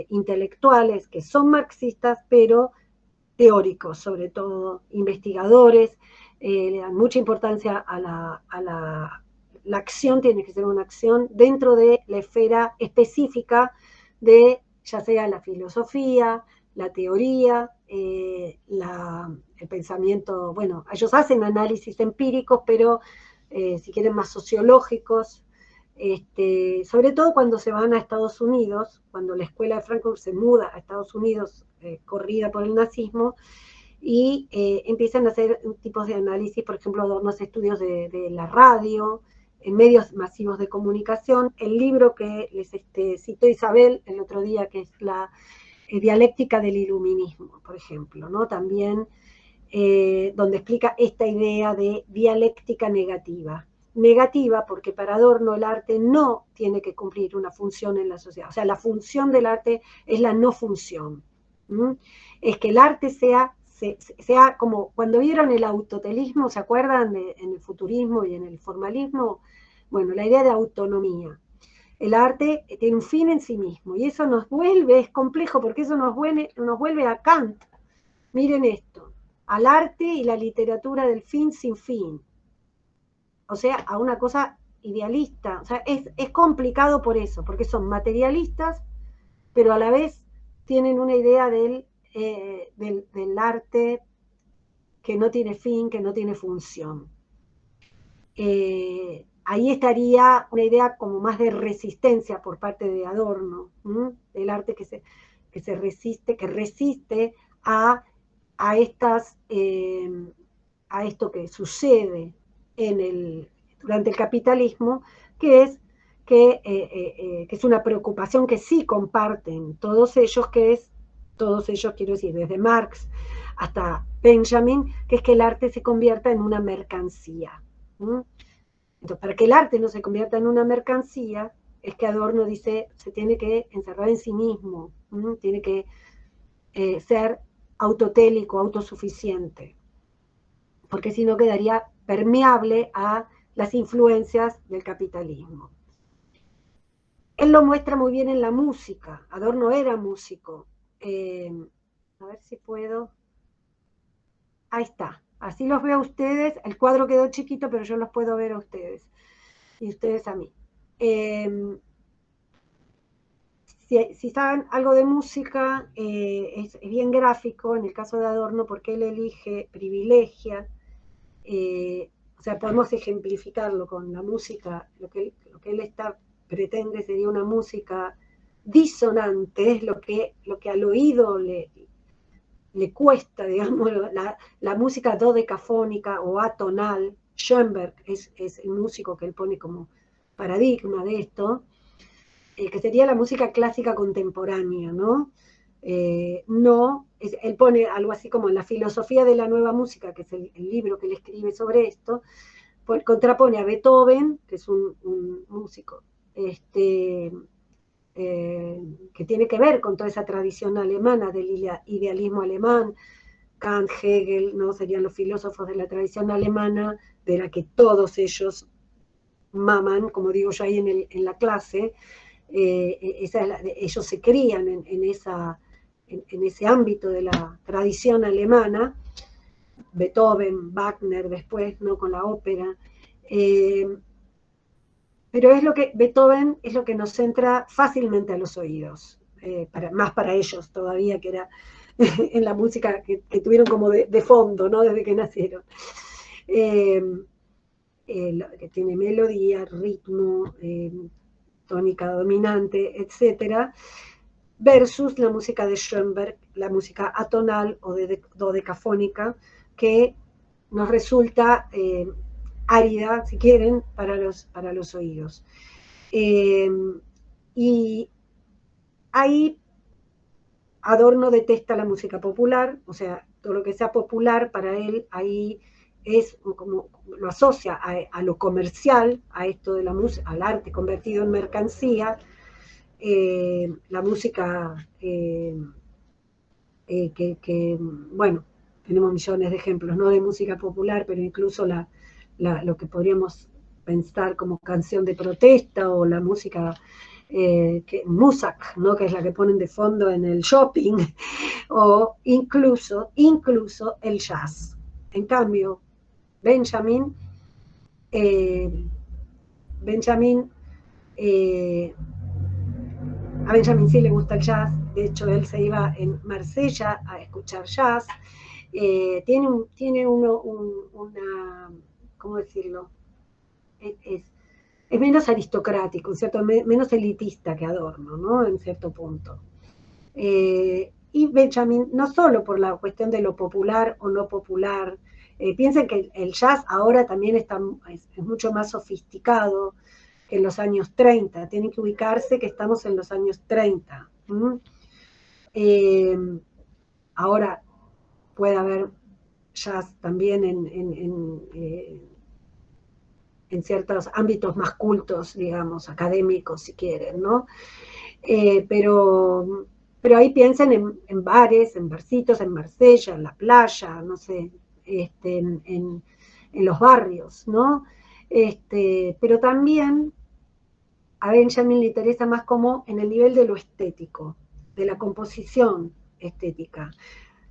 intelectuales que son marxistas, pero teóricos, sobre todo investigadores, le dan mucha importancia a la acción, tiene que ser una acción dentro de la esfera específica de ya sea la filosofía, la teoría, el pensamiento, bueno, ellos hacen análisis empíricos, pero si quieren más sociológicos, sobre todo cuando se van a Estados Unidos, cuando la escuela de Frankfurt se muda a Estados Unidos, corrida por el nazismo, y empiezan a hacer tipos de análisis, por ejemplo, Adorno hace estudios de la radio, en medios masivos de comunicación. El libro que les citó Isabel el otro día, que es la dialéctica del iluminismo, por ejemplo, ¿no? También donde explica esta idea de dialéctica negativa. Negativa porque para Adorno el arte no tiene que cumplir una función en la sociedad. O sea, la función del arte es la no función. Es que el arte sea como cuando vieron el autotelismo, ¿se acuerdan? En el futurismo y en el formalismo. Bueno, la idea de autonomía. El arte tiene un fin en sí mismo y eso es complejo porque eso nos vuelve a Kant. Miren esto, al arte y la literatura del fin sin fin. O sea, a una cosa idealista. O sea, es complicado por eso, porque son materialistas, pero a la vez tienen una idea del arte que no tiene fin, que no tiene función. Ahí estaría una idea como más de resistencia por parte de Adorno, del arte que resiste a esto que sucede durante el capitalismo, que es una preocupación que sí comparten todos ellos, quiero decir, desde Marx hasta Benjamin, que es que el arte se convierta en una mercancía. Entonces, para que el arte no se convierta en una mercancía, es que Adorno dice, se tiene que encerrar en sí mismo, tiene que ser autotélico, autosuficiente, porque si no quedaría permeable a las influencias del capitalismo. Él lo muestra muy bien en la música. Adorno era músico. A ver si puedo. Ahí está. Así los veo a ustedes. El cuadro quedó chiquito, pero yo los puedo ver a ustedes. Y ustedes a mí. Si saben algo de música, es bien gráfico en el caso de Adorno, porque él privilegia o sea, podemos ejemplificarlo con la música, lo que él pretende sería una música disonante, es lo que al oído le cuesta, digamos, la música dodecafónica o atonal. Schoenberg es el músico que él pone como paradigma de esto, que sería la música clásica contemporánea, ¿no? Él pone algo así como en la filosofía de la nueva música, que es el libro que él escribe sobre esto, contrapone a Beethoven, que es un músico que tiene que ver con toda esa tradición alemana del idealismo alemán. Kant, Hegel, ¿no? Serían los filósofos de la tradición alemana, de la que todos ellos maman, como digo yo ahí en la clase. Ellos se crían en ese ámbito de la tradición alemana. Beethoven, Wagner después, ¿no? Con la ópera. Pero Beethoven es lo que nos entra fácilmente a los oídos, más para ellos todavía, que era en la música que tuvieron como de fondo, ¿no? Desde que nacieron. Que tiene melodía, ritmo, tónica dominante, etc. Versus la música de Schoenberg, la música atonal o dodecafónica, que nos resulta árida, si quieren, para los oídos. Y ahí Adorno detesta la música popular, o sea, todo lo que sea popular para él ahí es como lo asocia a lo comercial, a esto de la música, al arte convertido en mercancía. La música bueno, tenemos millones de ejemplos, no de música popular, pero incluso lo que podríamos pensar como canción de protesta, o la música Musak, ¿no? Que es la que ponen de fondo en el shopping, o incluso el jazz. En cambio, a Benjamin sí le gusta el jazz. De hecho, él se iba en Marsella a escuchar jazz. Tiene una, ¿cómo decirlo? Es menos aristocrático, ¿cierto? Menos elitista que Adorno, ¿no? En cierto punto. Y Benjamin, no solo por la cuestión de lo popular o no popular, piensen que el jazz ahora también es mucho más sofisticado que en los años 30. Tienen que ubicarse que estamos en los años 30. Ahora puede haber jazz también en ciertos ámbitos más cultos, digamos, académicos, si quieren, ¿no? Pero ahí piensen en bares, en barcitos, en Marsella, en la playa, no sé, en los barrios, ¿no? Pero también a Benjamin le interesa más como en el nivel de lo estético, de la composición estética.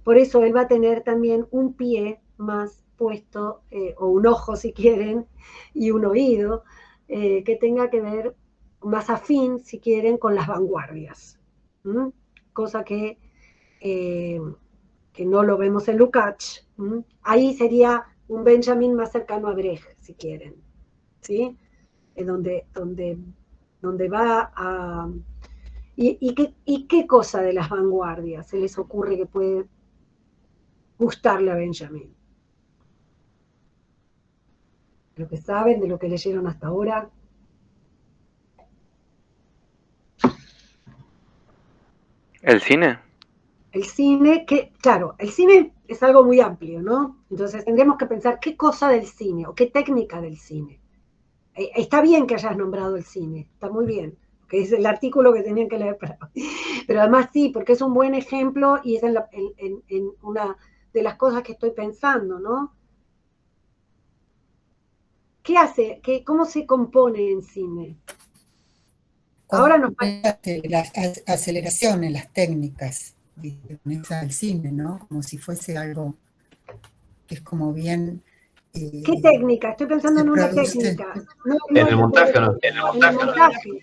Por eso él va a tener también un pie más puesto, o un ojo si quieren, y un oído, que tenga que ver más afín, si quieren, con las vanguardias. Cosa que no lo vemos en Lukács. Ahí sería un Benjamin más cercano a Brecht, si quieren, ¿sí? Donde va a... ¿Y qué cosa de las vanguardias se les ocurre que puede gustarle a Benjamin? Lo que saben, de lo que leyeron hasta ahora. ¿El cine? El cine, claro, el cine es algo muy amplio, ¿no? Entonces tendremos que pensar qué cosa del cine o qué técnica del cine. Está bien que hayas nombrado el cine, está muy bien, que es el artículo que tenían que leer, pero además sí, porque es un buen ejemplo y es en una de las cosas que estoy pensando, ¿no? ¿Qué hace? ¿Cómo se compone en cine? Ahora nos las aceleraciones, las técnicas del cine, ¿no? Como si fuese algo que es como bien... ¿Qué técnica? Estoy pensando en una técnica. En el montaje, ¿no? En el montaje.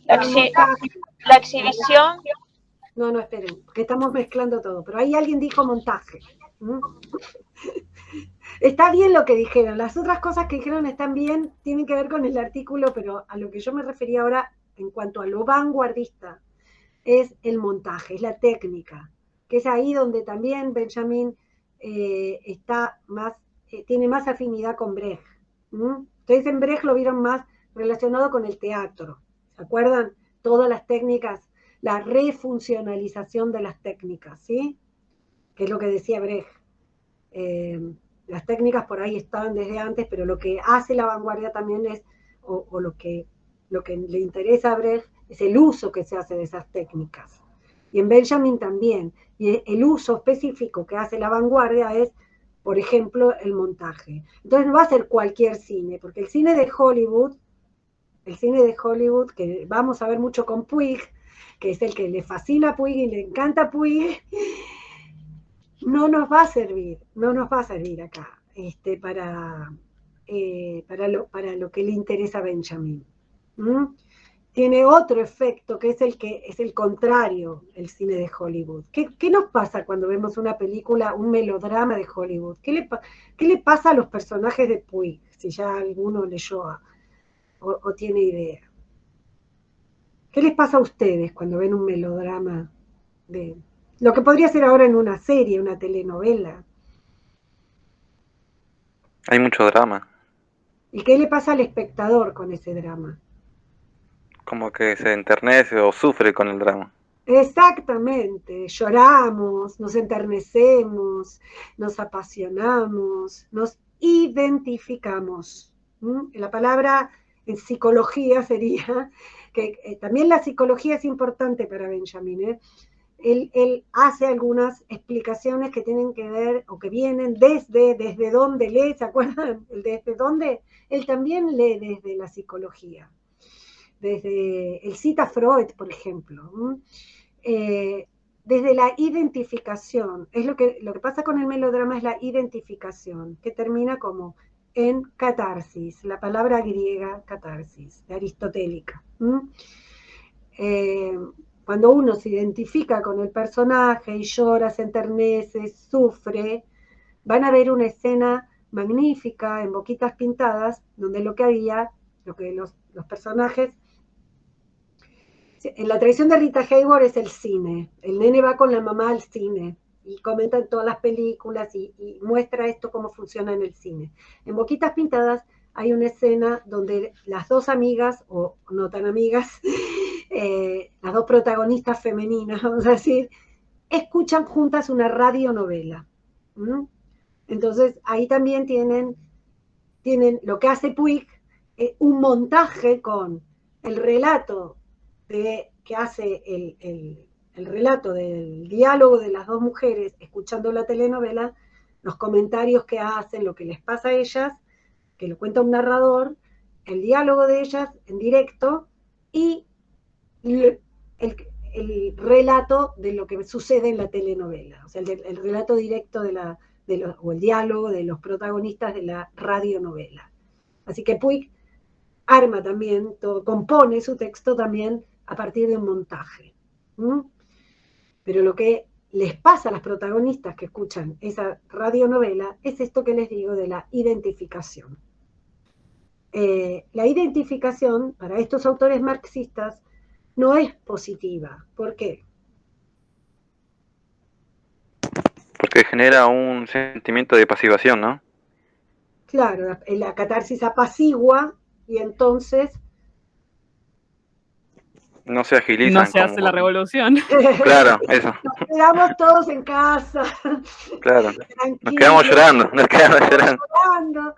La exhibición. No, esperen, que estamos mezclando todo. Pero ahí alguien dijo montaje. Está bien lo que dijeron, las otras cosas que dijeron están bien, tienen que ver con el artículo, pero a lo que yo me refería ahora en cuanto a lo vanguardista es el montaje, es la técnica, que es ahí donde también Benjamin está más, tiene más afinidad con Brecht. Ustedes en Brecht lo vieron más relacionado con el teatro, ¿se acuerdan? Todas las técnicas, la refuncionalización de las técnicas, ¿sí? Que es lo que decía Brecht. Las técnicas por ahí estaban desde antes, pero lo que hace la vanguardia también es, o lo que le interesa a Brecht, es el uso que se hace de esas técnicas. Y en Benjamin también. Y el uso específico que hace la vanguardia es, por ejemplo, el montaje. Entonces no va a ser cualquier cine, porque el cine de Hollywood, que vamos a ver mucho con Puig, que es el que le fascina a Puig y le encanta Puig, no nos va a servir acá para lo que le interesa a Benjamin. Tiene otro efecto que es el contrario, el cine de Hollywood. ¿Qué nos pasa cuando vemos una película, un melodrama de Hollywood? ¿Qué le pasa a los personajes de Puig? Si ya alguno leyó o tiene idea. ¿Qué les pasa a ustedes cuando ven un melodrama de lo que podría ser ahora en una serie, una telenovela? Hay mucho drama. ¿Y qué le pasa al espectador con ese drama? Como que se enternece o sufre con el drama. Exactamente, lloramos, nos enternecemos, nos apasionamos, nos identificamos. La palabra en psicología sería, que también la psicología es importante para Benjamin, Él hace algunas explicaciones que tienen que ver, o que vienen desde dónde lee, ¿se acuerdan? El desde dónde, él también lee desde la psicología. Él cita a Freud, por ejemplo, desde la identificación. Es lo que pasa con el melodrama es la identificación, que termina como en catarsis, la palabra griega catarsis, de aristotélica. Cuando uno se identifica con el personaje y llora, se enternece, sufre, van a ver una escena magnífica en Boquitas Pintadas, donde lo que los personajes, en la tradición de Rita Hayworth es el cine, el nene va con la mamá al cine y comenta todas las películas y muestra esto cómo funciona en el cine. En Boquitas Pintadas hay una escena donde las dos amigas, o no tan amigas, las dos protagonistas femeninas, vamos a decir, escuchan juntas una radionovela. Entonces ahí también tienen lo que hace Puig, un montaje con el relato que hace el relato del diálogo de las dos mujeres escuchando la telenovela, los comentarios que hacen, lo que les pasa a ellas, que lo cuenta un narrador, el diálogo de ellas en directo y el relato de lo que sucede en la telenovela, o sea, el relato directo o el diálogo de los protagonistas de la radionovela. Así que Puig arma también, compone su texto también a partir de un montaje. Pero lo que les pasa a las protagonistas que escuchan esa radionovela es esto que les digo de la identificación. La identificación para estos autores marxistas no es positiva. ¿Por qué? Porque genera un sentimiento de pasivación, ¿no? Claro, la catarsis apacigua y entonces no se agilizan. No se hace la revolución. Claro, eso. Nos quedamos todos en casa. Claro, nos quedamos llorando.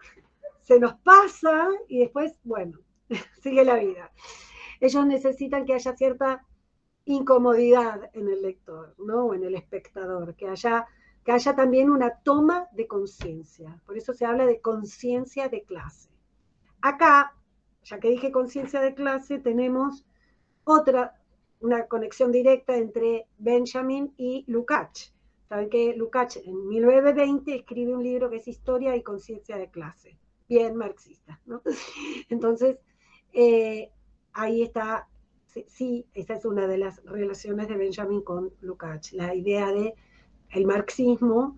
Se nos pasa y después, bueno, sigue la vida. Ellos necesitan que haya cierta incomodidad en el lector, ¿no? O en el espectador, que haya también una toma de conciencia. Por eso se habla de conciencia de clase. Acá, ya que dije conciencia de clase, tenemos una conexión directa entre Benjamin y Lukács. Saben que Lukács en 1920 escribe un libro que es Historia y Conciencia de Clase, bien marxista, ¿no? Entonces, ahí está, sí, esa es una de las relaciones de Benjamin con Lukács, la idea de el marxismo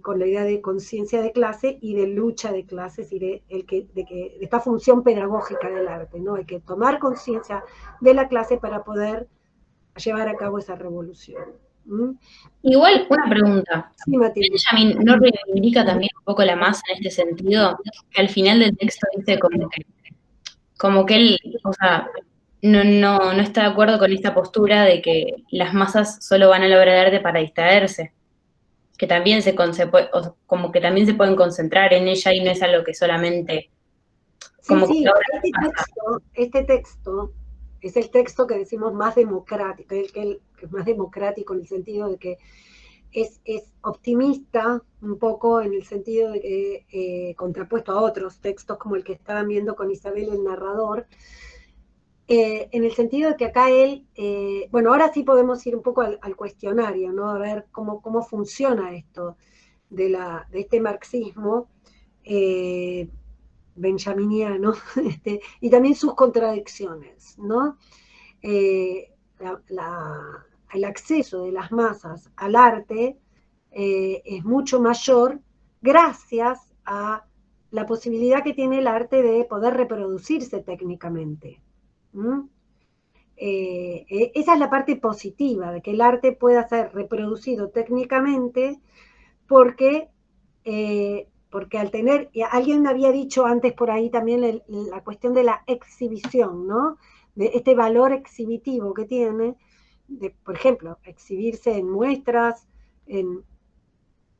con la idea de conciencia de clase y de lucha de clases y de esta función pedagógica del arte, ¿no? Hay que tomar conciencia de la clase para poder llevar a cabo esa revolución. Igual, una pregunta. Sí, Matilde. ¿Benjamin no reivindica también un poco la masa en este sentido? Que al final del texto dice como que él, o sea, no está de acuerdo con esta postura de que las masas solo van a la obra de arte para distraerse. Que también como que también se pueden concentrar en ella y no es algo que solamente... Como sí, que este texto es el texto que decimos más democrático, que es más democrático en el sentido de que es optimista un poco en el sentido de que, contrapuesto a otros textos como el que estaban viendo con Isabel el narrador, en el sentido de que acá él, bueno, ahora sí podemos ir un poco al cuestionario, ¿no? A ver cómo funciona esto de este marxismo benjaminiano, y también sus contradicciones, ¿no? El acceso de las masas al arte es mucho mayor gracias a la posibilidad que tiene el arte de poder reproducirse técnicamente. Esa es la parte positiva, de que el arte pueda ser reproducido técnicamente porque al tener, alguien había dicho antes por ahí también la cuestión de la exhibición, ¿no? De este valor exhibitivo que tiene, por ejemplo, exhibirse en muestras, en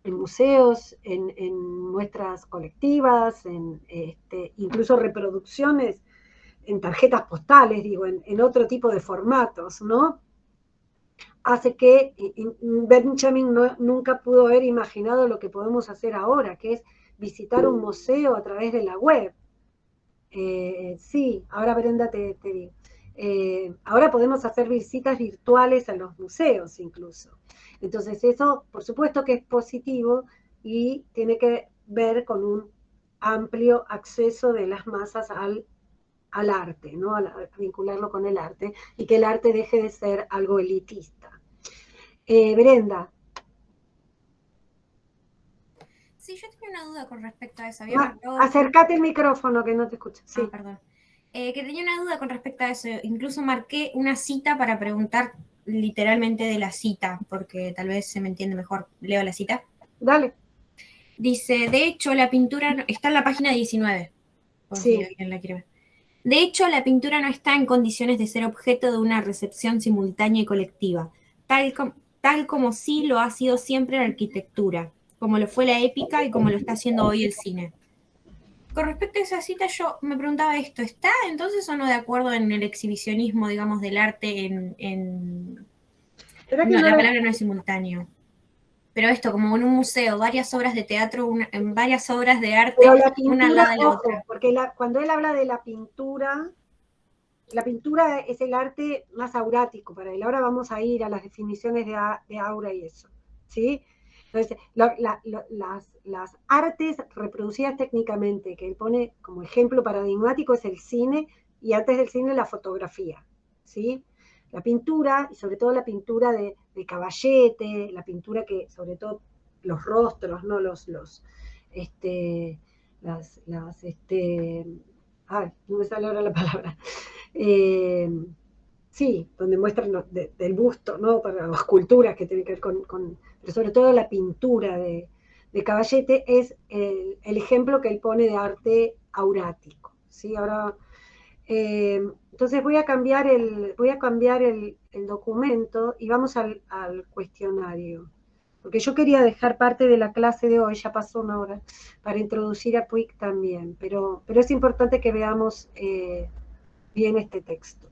museos, en muestras colectivas, incluso reproducciones en tarjetas postales, digo, en otro tipo de formatos, ¿no? Hace que Benjamin nunca pudo haber imaginado lo que podemos hacer ahora, que es visitar un museo a través de la web. Sí, ahora Brenda te digo. Ahora podemos hacer visitas virtuales a los museos incluso. Entonces eso, por supuesto que es positivo y tiene que ver con un amplio acceso de las masas al arte, ¿no? A vincularlo con el arte, y que el arte deje de ser algo elitista. Brenda. Sí, yo tenía una duda con respecto a eso. Acércate el micrófono que no te escucho. Sí. Perdón. Que tenía una duda con respecto a eso. Incluso marqué una cita para preguntar literalmente de la cita, porque tal vez se me entiende mejor. Leo la cita. Dale. Dice, de hecho, la pintura está en la página 19. Por sí. Si alguien la quiere ver. De hecho, la pintura no está en condiciones de ser objeto de una recepción simultánea y colectiva, tal como sí lo ha sido siempre la arquitectura, como lo fue la épica y como lo está haciendo hoy el cine. Con respecto a esa cita, yo me preguntaba esto, ¿está entonces o no de acuerdo en el exhibicionismo, digamos, del arte no, la palabra no es simultáneo. Pero esto, como en un museo, varias obras de teatro, varias obras de arte, pero la pintura, una al lado de la otra. Porque cuando él habla de la pintura es el arte más aurático para él. Ahora vamos a ir a las definiciones de aura y eso, ¿sí? Entonces, las artes reproducidas técnicamente, que él pone como ejemplo paradigmático, es el cine, y antes del cine la fotografía, ¿sí? La pintura, y sobre todo la pintura de caballete, la pintura que, sobre todo, los rostros, ¿no? No me sale ahora la palabra. Sí, donde muestran del busto, ¿no? Para las esculturas que tienen que ver pero sobre todo la pintura de caballete es el ejemplo que él pone de arte aurático, ¿sí? Ahora, entonces voy a cambiar el documento y vamos al cuestionario, porque yo quería dejar parte de la clase de hoy, ya pasó una hora, para introducir a Puig también, pero es importante que veamos bien este texto.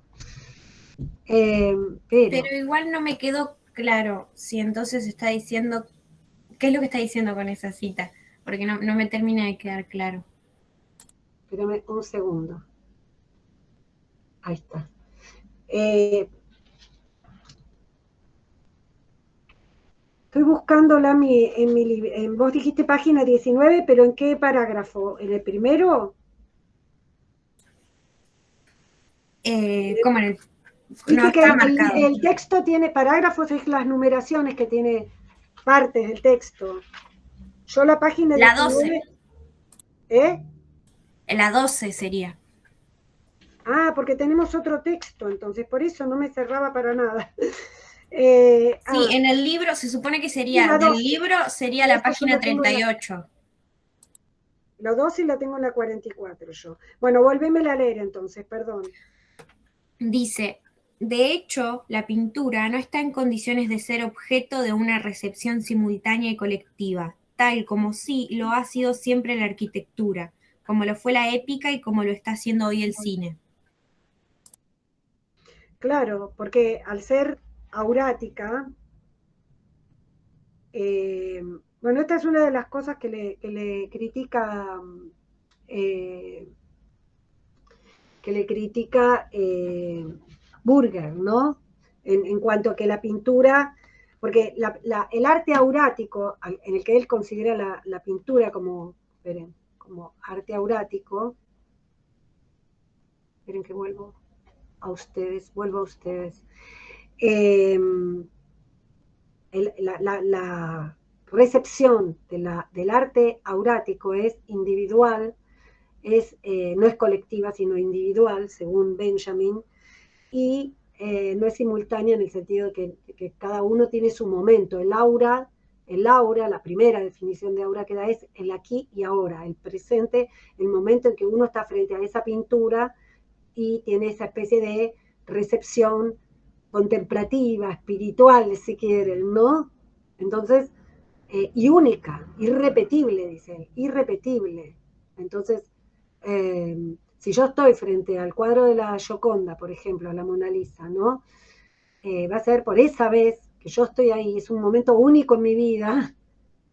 Pero igual no me quedó claro si entonces está diciendo, ¿qué es lo que está diciendo con esa cita? Porque no me termina de quedar claro. Espérame un segundo. Ahí está. Estoy buscándola vos dijiste página 19, pero ¿en qué parágrafo? ¿En el primero? ¿Cómo en el? Dice que el texto tiene parágrafos, es las numeraciones que tiene partes del texto. Yo la página... La 12. ¿Eh? La 12 sería. Ah, porque tenemos otro texto, entonces por eso no me cerraba para nada. Sí, en el libro se supone que sería, del libro sería la página 38. La 12 la tengo en la 44 yo. Bueno, volvémela a leer entonces, perdón. Dice, de hecho, la pintura no está en condiciones de ser objeto de una recepción simultánea y colectiva, tal como sí lo ha sido siempre la arquitectura, como lo fue la épica y como lo está haciendo hoy el cine. Claro, porque al ser aurática, bueno, esta es una de las cosas que le critica Burger, ¿no? En cuanto a que la pintura, porque el arte aurático, en el que él considera la pintura como, esperen, como arte aurático, esperen que vuelvo a ustedes. La recepción del arte aurático es individual, no es colectiva, sino individual, según Benjamin, y no es simultánea en el sentido de que cada uno tiene su momento. El aura, la primera definición de aura que da es el aquí y ahora, el presente, el momento en que uno está frente a esa pintura y tiene esa especie de recepción contemplativa, espiritual, si quieren, ¿no? Entonces, y única, irrepetible, dice él, irrepetible. Entonces, si yo estoy frente al cuadro de la Gioconda, por ejemplo, a la Mona Lisa, ¿no? Va a ser por esa vez que yo estoy ahí, es un momento único en mi vida,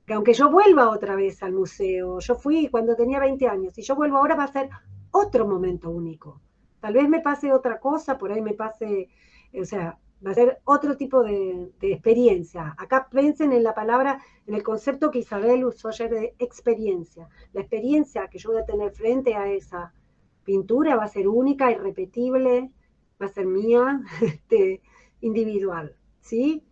que aunque yo vuelva otra vez al museo, yo fui cuando tenía 20 años, y yo vuelvo ahora va a ser otro momento único. Tal vez me pase otra cosa, por ahí me pase, o sea, va a ser otro tipo de experiencia. Acá piensen en la palabra, en el concepto que Isabel usó ayer de experiencia. La experiencia que yo voy a tener frente a esa pintura va a ser única, irrepetible, va a ser mía, individual, ¿sí?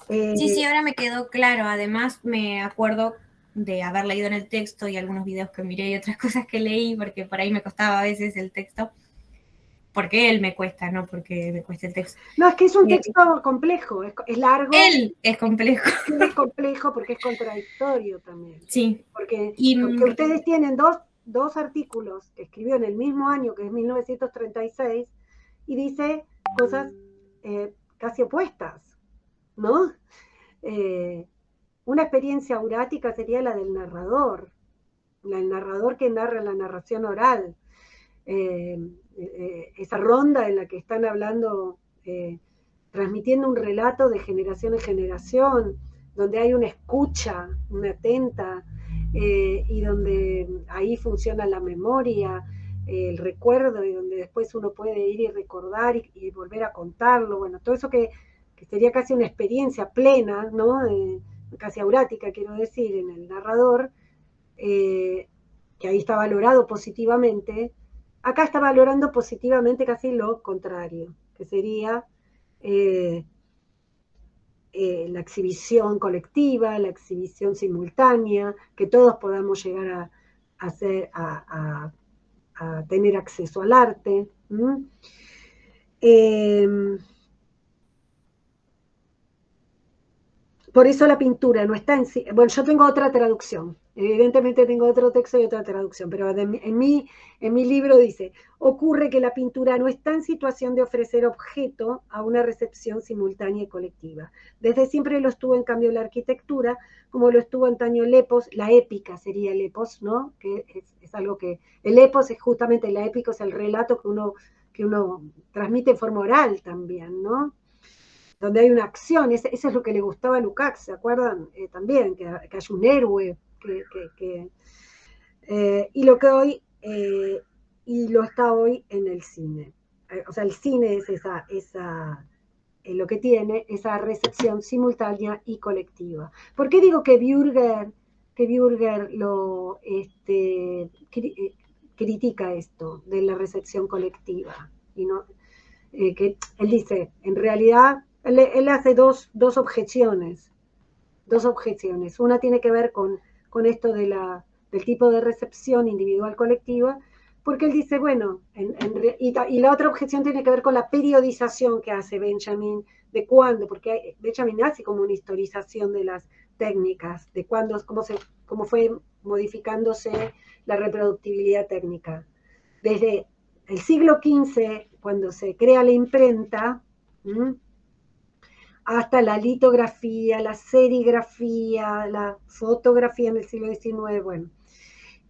Sí, ahora me quedó claro. Además, me acuerdo de haber leído en el texto y algunos videos que miré y otras cosas que leí, porque por ahí me costaba a veces el texto. Porque él me cuesta, no porque me cueste el texto. No, es que es un texto complejo, es largo. Él es complejo. Él es complejo porque es contradictorio también. Sí. Porque ustedes tienen dos artículos que escribió en el mismo año, que es 1936, y dice cosas casi opuestas, ¿no? Una experiencia aurática sería la del narrador, el narrador que narra la narración oral. Esa ronda en la que están hablando, transmitiendo un relato de generación en generación, donde hay una escucha, una atenta, y donde ahí funciona la memoria, el recuerdo, y donde después uno puede ir y recordar y volver a contarlo. Bueno, todo eso que sería casi una experiencia plena, ¿no? Casi aurática, quiero decir, en el narrador, que ahí está valorado positivamente. Acá está valorando positivamente casi lo contrario, que sería la exhibición colectiva, la exhibición simultánea, que todos podamos llegar a tener acceso al arte. Por eso la pintura no está en sí. Bueno, yo tengo otra traducción. Evidentemente tengo otro texto y otra traducción, pero en mi libro dice, ocurre que la pintura no está en situación de ofrecer objeto a una recepción simultánea y colectiva. Desde siempre lo estuvo, en cambio, la arquitectura, como lo estuvo antaño el epos, la épica sería el epos, ¿no? Que es algo que... El epos es justamente, la épica es el relato que uno transmite en forma oral también, ¿no? Donde hay una acción, eso es lo que le gustaba a Lukács, ¿se acuerdan? También, que haya un héroe, y lo que hoy, y lo está hoy en el cine. O sea, el cine es lo que tiene esa recepción simultánea y colectiva. ¿Por qué digo que Burger lo critica esto de la recepción colectiva? Y no, que él dice, en realidad, él hace dos objeciones dos objeciones. Una tiene que ver con esto del tipo de recepción individual colectiva, porque él dice, bueno, y la otra objeción tiene que ver con la periodización que hace Benjamin, de cuándo, porque Benjamin hace como una historización de las técnicas, de cuándo, cómo fue modificándose la reproductibilidad técnica. Desde el siglo XV, cuando se crea la imprenta, hasta la litografía, la serigrafía, la fotografía en el siglo XIX, bueno.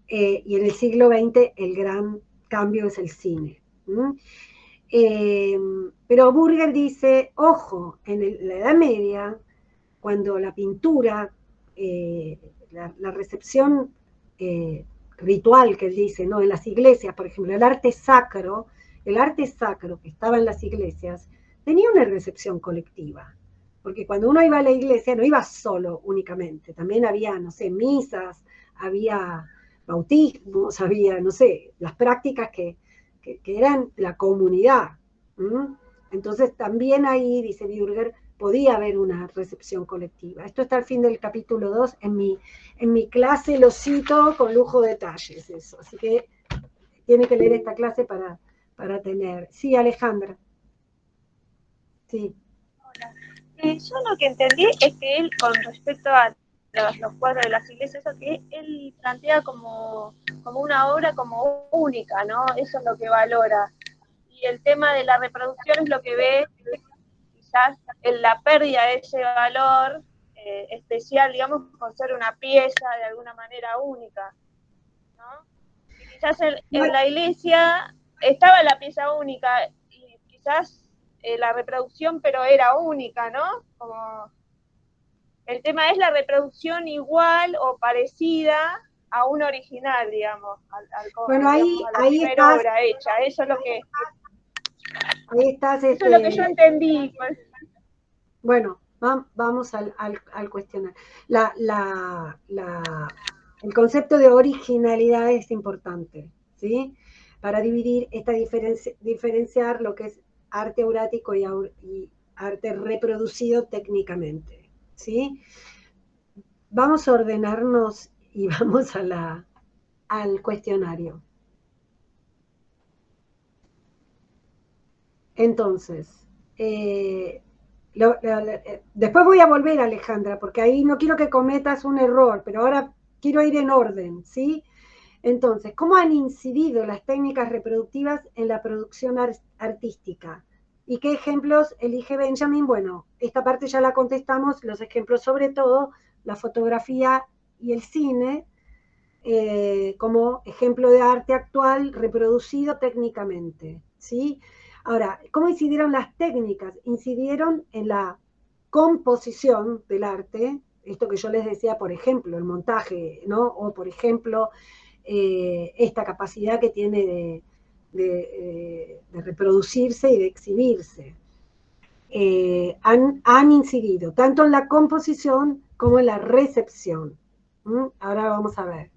Y en el siglo XX el gran cambio es el cine. Pero Burger dice, ojo, en la Edad Media, cuando la pintura, la recepción ritual que él dice, ¿no? En las iglesias, por ejemplo, el arte sacro que estaba en las iglesias, tenía una recepción colectiva. Porque cuando uno iba a la iglesia, no iba solo únicamente, también había, no sé, misas, había bautismos, había, no sé, las prácticas que eran la comunidad. Entonces también ahí, dice Burger, podía haber una recepción colectiva. Esto está al fin del capítulo 2, en mi clase lo cito con lujo de detalles, eso. Así que tiene que leer esta clase para tener. Sí, Alejandra. Sí. Hola. Yo lo que entendí es que él, con respecto a los cuadros de las iglesias, eso que él plantea como una obra como única, ¿no? Eso es lo que valora. Y el tema de la reproducción es lo que ve quizás en la pérdida de ese valor especial, digamos, por ser una pieza de alguna manera única, ¿no? Y quizás en la iglesia estaba la pieza única y quizás la reproducción, pero era única, ¿no? Como el tema es la reproducción igual o parecida a un original, digamos, bueno, digamos, a la primera estás, obra hecha. Eso es lo que ahí estás, eso es lo que yo entendí. Bueno, vamos al cuestionar. El concepto de originalidad es importante, ¿sí? Para diferenciar lo que es arte aurático y arte reproducido técnicamente, ¿sí? Vamos a ordenarnos y vamos al cuestionario. Entonces, después voy a volver, Alejandra, porque ahí no quiero que cometas un error, pero ahora quiero ir en orden, ¿sí? Entonces, ¿cómo han incidido las técnicas reproductivas en la producción artística? ¿Y qué ejemplos elige Benjamin? Bueno, esta parte ya la contestamos, los ejemplos sobre todo, la fotografía y el cine, como ejemplo de arte actual reproducido técnicamente, ¿sí? Ahora, ¿cómo incidieron las técnicas? Incidieron en la composición del arte, esto que yo les decía, por ejemplo, el montaje, ¿no? O, por ejemplo, esta capacidad que tiene de reproducirse y de exhibirse. Han incidido tanto en la composición como en la recepción. Ahora vamos a ver.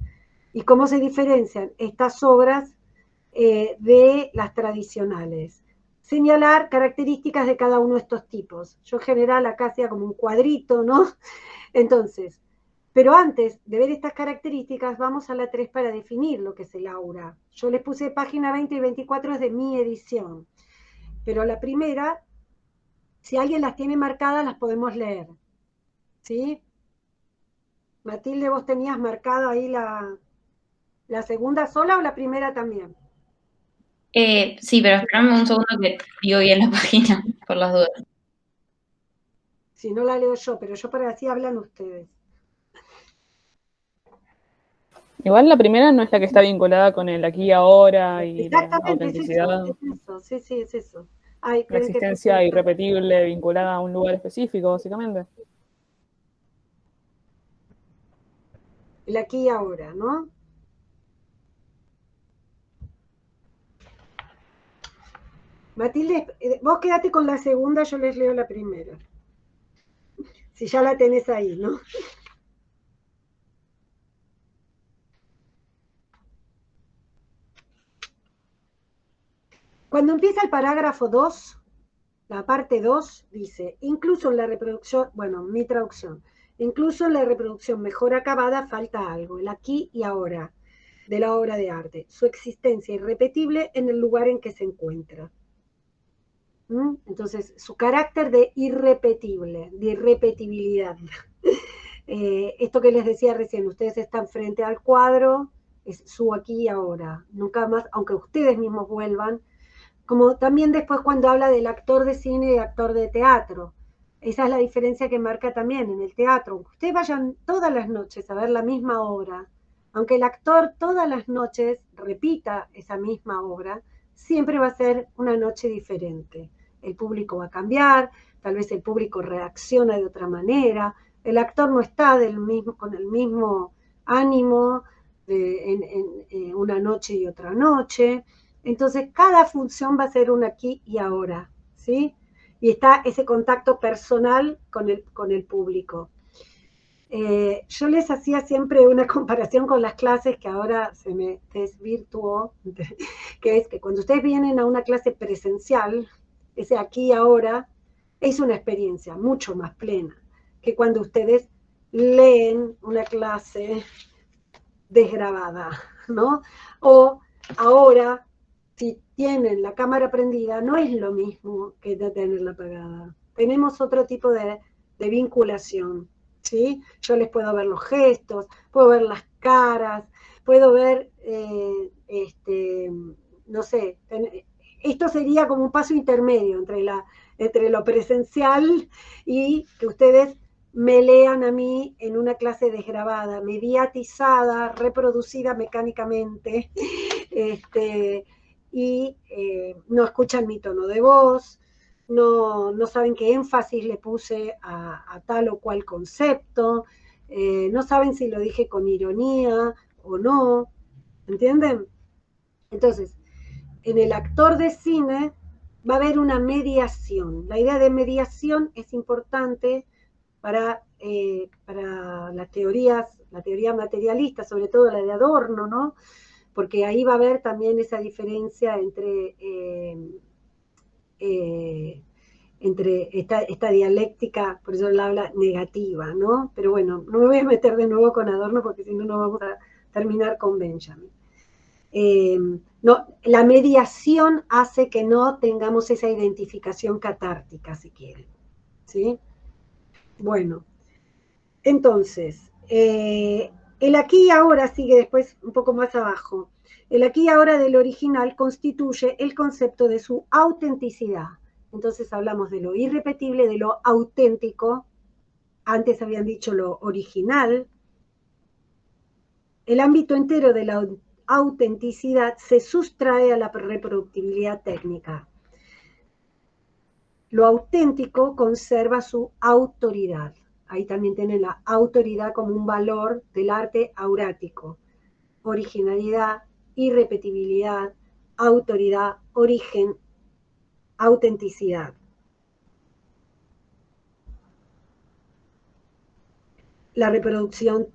¿Y cómo se diferencian estas obras de las tradicionales? Señalar características de cada uno de estos tipos. Yo en general acá hacía como un cuadrito, ¿no? Entonces, pero antes de ver estas características, vamos a la 3 para definir lo que es el aura. Yo les puse página 20 y 24 es de mi edición. Pero la primera, si alguien las tiene marcadas, las podemos leer. ¿Sí? Matilde, ¿vos tenías marcada ahí la segunda sola o la primera también? Sí, pero esperame un segundo que digo bien la página, por las dudas. Si no la leo yo, pero yo para así hablan ustedes. Igual la primera no es la que está vinculada con el aquí y ahora y la autenticidad. Es eso, sí, es eso. Ay, la existencia irrepetible vinculada a un lugar específico, básicamente. El aquí y ahora, ¿no? Matilde, vos quédate con la segunda, yo les leo la primera. Si ya la tenés ahí, ¿no? Cuando empieza el parágrafo 2, la parte 2 dice, incluso en la reproducción, bueno, mi traducción, Incluso en la reproducción mejor acabada falta algo, el aquí y ahora de la obra de arte, su existencia irrepetible en el lugar en que se encuentra. Entonces, su carácter de irrepetible, de irrepetibilidad. Esto que les decía recién, ustedes están frente al cuadro, es su aquí y ahora, nunca más, aunque ustedes mismos vuelvan, como también después cuando habla del actor de cine y actor de teatro. Esa es la diferencia que marca también en el teatro. Aunque ustedes vayan todas las noches a ver la misma obra, aunque el actor todas las noches repita esa misma obra, siempre va a ser una noche diferente. El público va a cambiar, tal vez el público reacciona de otra manera, el actor no está con el mismo ánimo en una noche y otra noche. Entonces, cada función va a ser un aquí y ahora, ¿sí? Y está ese contacto personal con el público. Yo les hacía siempre una comparación con las clases que ahora se me desvirtuó, que es que cuando ustedes vienen a una clase presencial, ese aquí y ahora es una experiencia mucho más plena que cuando ustedes leen una clase desgrabada, ¿no? O ahora, si tienen la cámara prendida, no es lo mismo que de tenerla apagada. Tenemos otro tipo de vinculación, ¿sí? Yo les puedo ver los gestos, puedo ver las caras, puedo ver, no sé, esto sería como un paso intermedio entre lo presencial y que ustedes me lean a mí en una clase desgrabada, mediatizada, reproducida mecánicamente, y no escuchan mi tono de voz, no saben qué énfasis le puse a tal o cual concepto, no saben si lo dije con ironía o no, ¿entienden? Entonces, en el actor de cine va a haber una mediación. La idea de mediación es importante para las teorías, la teoría materialista, sobre todo la de Adorno, ¿no? Porque ahí va a haber también esa diferencia entre esta dialéctica, por eso la habla negativa, ¿no? Pero bueno, no me voy a meter de nuevo con Adorno porque si no, no vamos a terminar con Benjamin. No, la mediación hace que no tengamos esa identificación catártica, si quieren, ¿sí? Bueno, entonces, el aquí y ahora sigue después un poco más abajo. El aquí y ahora del original constituye el concepto de su autenticidad. Entonces hablamos de lo irrepetible, de lo auténtico. Antes habían dicho lo original. El ámbito entero de la autenticidad se sustrae a la reproductibilidad técnica. Lo auténtico conserva su autoridad. Ahí también tienen la autoridad como un valor del arte aurático. Originalidad, irrepetibilidad, autoridad, origen, autenticidad. La reproducción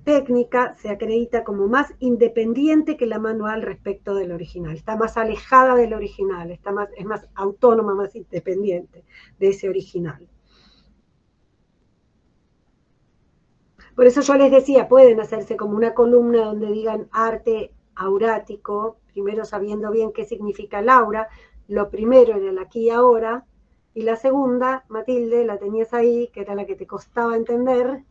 técnica se acredita como más independiente que la manual respecto del original. Está más alejada del original, es más autónoma, más independiente de ese original. Por eso yo les decía, pueden hacerse como una columna donde digan arte aurático, primero sabiendo bien qué significa el aura. Lo primero era el aquí y ahora, y la segunda, Matilde, la tenías ahí, que era la que te costaba entender.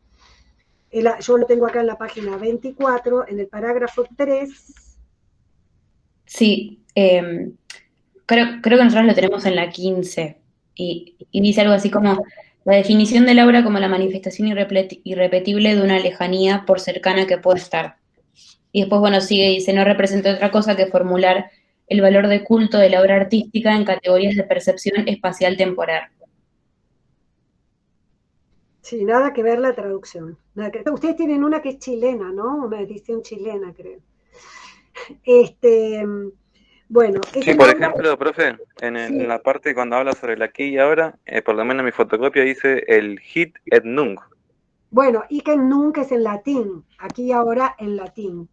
Yo lo tengo acá en la página 24, en el parágrafo 3. Sí, creo que nosotros lo tenemos en la 15, y dice algo así como la definición del aura como la manifestación irrepetible de una lejanía por cercana que puede estar. Y después, bueno, sigue y dice, no representa otra cosa que formular el valor de culto de la obra artística en categorías de percepción espacial-temporal. Sí, nada que ver la traducción. Ustedes tienen una que es chilena, ¿no? Una edición chilena, creo. Bueno. Sí, por ejemplo, profe, en la parte cuando habla sobre el aquí y ahora, por lo menos en mi fotocopia dice el hic et nunc. Bueno, hic et nunc es en latín, aquí y ahora en latín.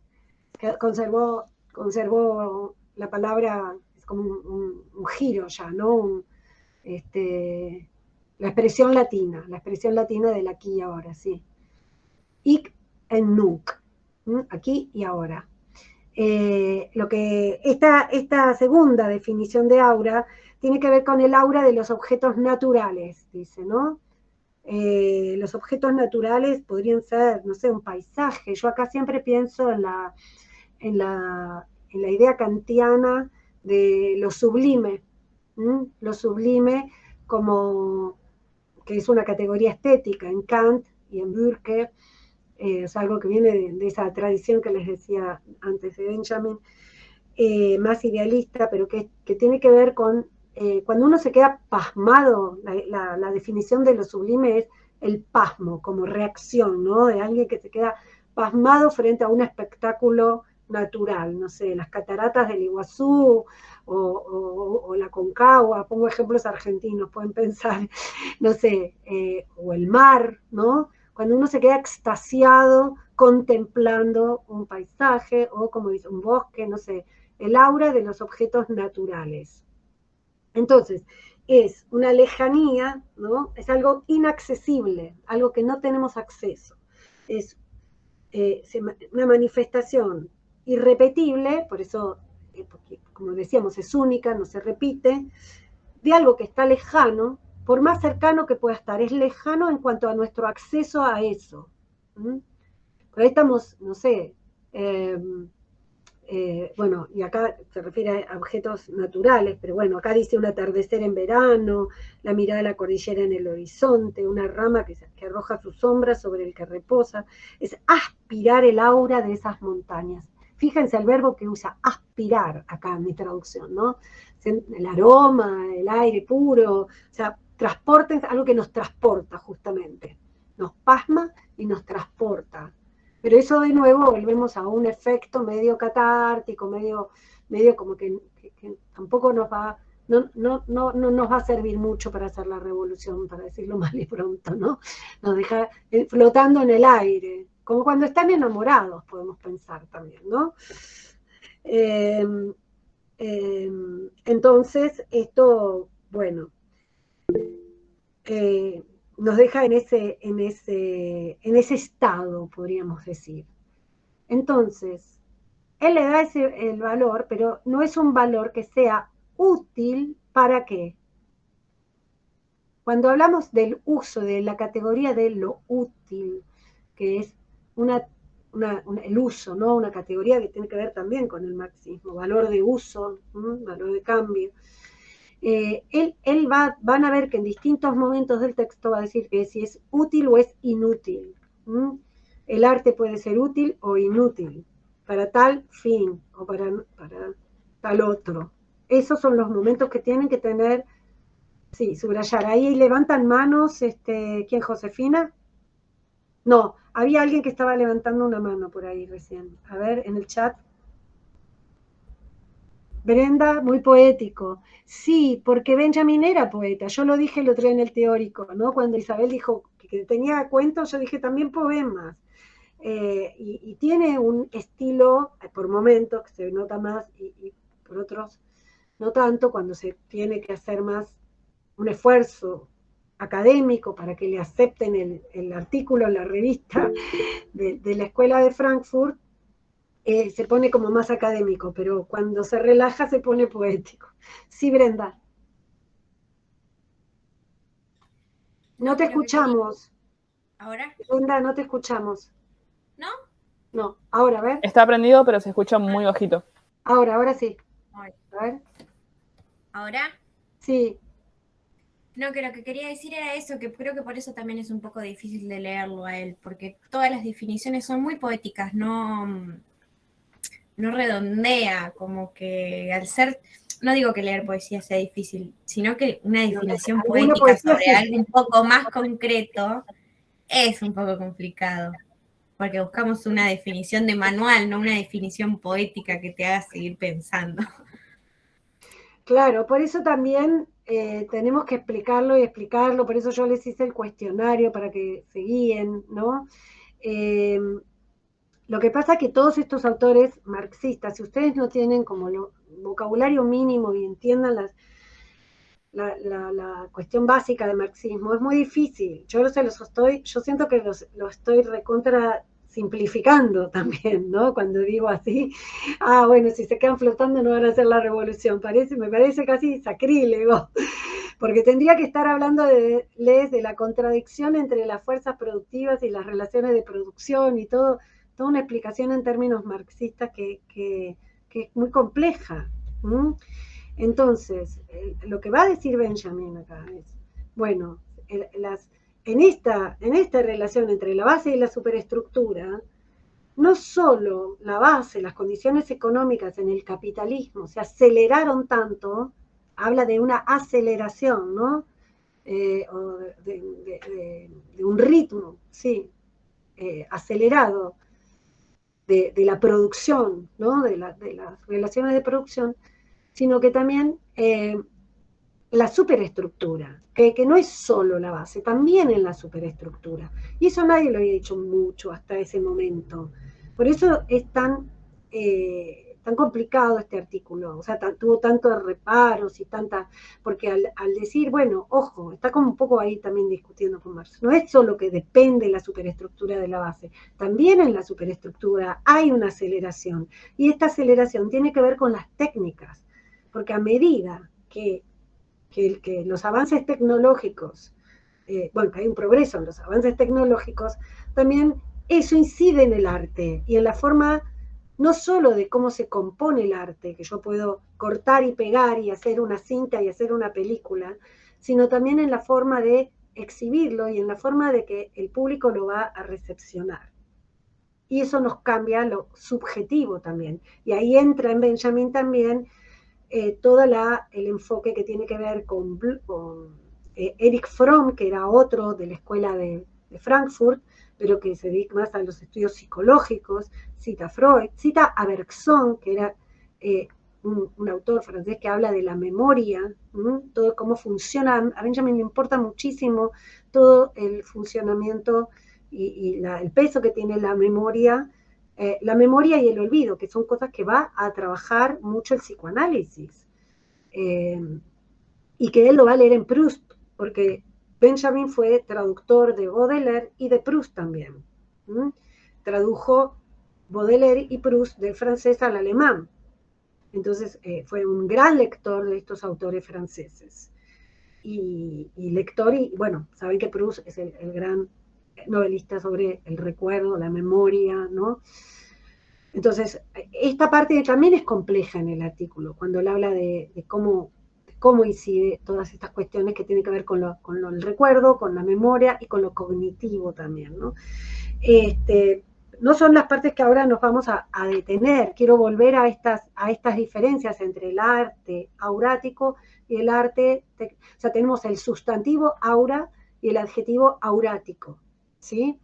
Conservó la palabra, es como un giro ya, ¿no? La expresión latina del aquí y ahora, sí. and nunc, aquí y ahora. Esta segunda definición de aura tiene que ver con el aura de los objetos naturales, dice, ¿no? Los objetos naturales podrían ser, no sé, un paisaje. Yo acá siempre pienso en la idea kantiana de lo sublime, lo sublime como que es una categoría estética en Kant y en Burke. Es algo que viene de esa tradición que les decía antes de Benjamin, más idealista, pero que tiene que ver con cuando uno se queda pasmado. La definición de lo sublime es el pasmo, como reacción, ¿no? De alguien que se queda pasmado frente a un espectáculo natural, no sé, las cataratas del Iguazú o la Concagua, pongo ejemplos argentinos, pueden pensar, no sé, o el mar, ¿no? Cuando uno se queda extasiado contemplando un paisaje o, como dice, un bosque, no sé, el aura de los objetos naturales. Entonces, es una lejanía, ¿no? Es algo inaccesible, algo que no tenemos acceso. Es una manifestación irrepetible, por eso, porque, como decíamos, es única, no se repite, de algo que está lejano, por más cercano que pueda estar, es lejano en cuanto a nuestro acceso a eso. Por ahí estamos, no sé, bueno, y acá se refiere a objetos naturales, pero bueno, acá dice un atardecer en verano, la mirada de la cordillera en el horizonte, una rama que arroja su sombra sobre el que reposa, es aspirar el aura de esas montañas. Fíjense el verbo que usa, aspirar, acá en mi traducción, ¿no? El aroma, el aire puro, o sea, transporte, algo que nos transporta justamente, nos pasma y nos transporta. Pero eso de nuevo volvemos a un efecto medio catártico, medio como que tampoco nos va, no nos va a servir mucho para hacer la revolución, para decirlo mal y pronto, ¿no? Nos deja flotando en el aire, como cuando están enamorados, podemos pensar también, ¿no? Entonces, esto, bueno, nos deja en ese estado, podríamos decir. Entonces, él le da el valor, pero no es un valor que sea útil. ¿Para qué? Cuando hablamos del uso, de la categoría de lo útil, que es el uso, ¿no? Una categoría que tiene que ver también con el marxismo, valor de uso, valor de cambio. Van a ver que en distintos momentos del texto va a decir que si es útil o es inútil. El arte puede ser útil o inútil, para tal fin o para tal otro. Esos son los momentos que tienen que tener, sí, subrayar. Ahí levantan manos, ¿quién, Josefina? No, había alguien que estaba levantando una mano por ahí recién. A ver, en el chat. Brenda, muy poético. Sí, porque Benjamin era poeta. Yo lo dije el otro día en el teórico, ¿no? Cuando Isabel dijo que tenía cuentos, yo dije también poemas. Y tiene un estilo, por momentos, que se nota más, y por otros no tanto, cuando se tiene que hacer más un esfuerzo académico para que le acepten el artículo en la revista de la Escuela de Frankfurt. Se pone como más académico, pero cuando se relaja se pone poético. Sí, Brenda. No te escuchamos. ¿Ahora? Brenda, no te escuchamos. ¿No? No, ahora, a ver. Está prendido, pero se escucha muy bajito. Ahora sí. A ver. ¿Ahora? Sí. No, que lo que quería decir era eso, que creo que por eso también es un poco difícil de leerlo a él, porque todas las definiciones son muy poéticas, no redondea, como que al ser, no digo que leer poesía sea difícil, sino que una definición poética sobre algo un poco más concreto es un poco complicado, porque buscamos una definición de manual, no una definición poética que te haga seguir pensando. Claro, por eso también tenemos que explicarlo y explicarlo, por eso yo les hice el cuestionario para que se guíen, ¿no? Lo que pasa es que todos estos autores marxistas, si ustedes no tienen como vocabulario mínimo y entiendan la cuestión básica del marxismo, es muy difícil. Yo siento que lo estoy recontra simplificando también, ¿no? Cuando digo así, bueno, si se quedan flotando no van a hacer la revolución, me parece casi sacrílego, porque tendría que estar hablando de la contradicción entre las fuerzas productivas y las relaciones de producción y toda una explicación en términos marxistas que es muy compleja. Entonces, lo que va a decir Benjamin acá es, bueno, en esta relación entre la base y la superestructura, no solo la base, las condiciones económicas en el capitalismo se aceleraron tanto, habla de una aceleración, ¿no? O de un ritmo, sí, acelerado de la producción, ¿no? De las relaciones de producción, sino que también la superestructura, que no es solo la base, también en la superestructura. Y eso nadie lo había dicho mucho hasta ese momento. Por eso es tan complicado este artículo, o sea, tuvo tantos reparos y porque al decir, bueno, ojo, está como un poco ahí también discutiendo con Marx, no es solo que depende la superestructura de la base, también en la superestructura hay una aceleración, y esta aceleración tiene que ver con las técnicas, porque a medida que los avances tecnológicos, que hay un progreso en los avances tecnológicos, también eso incide en el arte y en la forma no solo de cómo se compone el arte, que yo puedo cortar y pegar y hacer una cinta y hacer una película, sino también en la forma de exhibirlo y en la forma de que el público lo va a recepcionar. Y eso nos cambia lo subjetivo también. Y ahí entra en Benjamin también todo el enfoque que tiene que ver con Erich Fromm, que era otro de la escuela de Frankfurt, pero que se dedica más a los estudios psicológicos, cita a Freud, cita a Bergson, que era un autor francés que habla de la memoria, todo cómo funciona. A Benjamin le importa muchísimo todo el funcionamiento y el peso que tiene la memoria y el olvido, que son cosas que va a trabajar mucho el psicoanálisis, y que él lo va a leer en Proust, porque Benjamin fue traductor de Baudelaire y de Proust también. Tradujo Baudelaire y Proust del francés al alemán. Entonces fue un gran lector de estos autores franceses. Y lector, y bueno, saben que Proust es el gran novelista sobre el recuerdo, la memoria, ¿no? Entonces, esta parte también es compleja en el artículo, cuando él habla de cómo incide todas estas cuestiones que tienen que ver con el recuerdo, con la memoria y con lo cognitivo también, ¿no? No son las partes que ahora nos vamos a detener. Quiero volver a estas diferencias entre el arte aurático y el arte, o sea, tenemos el sustantivo aura y el adjetivo aurático, ¿sí?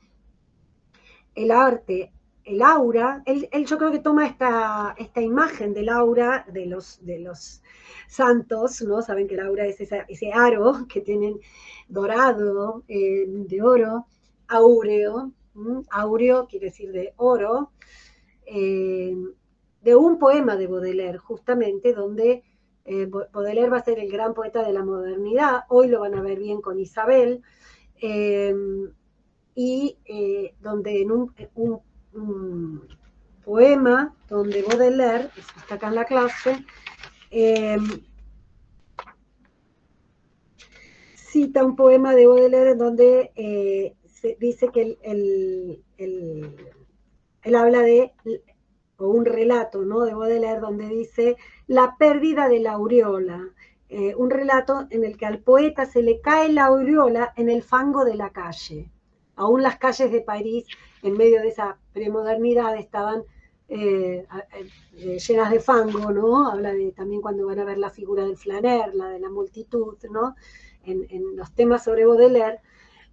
El arte, el aura, él yo creo que toma esta imagen del aura de los santos, ¿no? Saben que el aura es ese aro que tienen dorado, de oro, áureo, áureo quiere decir de oro, de un poema de Baudelaire, justamente, donde Baudelaire va a ser el gran poeta de la modernidad. Hoy lo van a ver bien con Isabel, y donde en un poema donde Baudelaire, está acá en la clase, cita un poema de Baudelaire en donde se dice que él habla o un relato, ¿no?, de Baudelaire donde dice la pérdida de la aureola, un relato en el que al poeta se le cae la aureola en el fango de la calle. Aún las calles de París, en medio de esa premodernidad, estaban llenas de fango, ¿no? Habla también cuando van a ver la figura del flaner, la de la multitud, ¿no? En los temas sobre Baudelaire.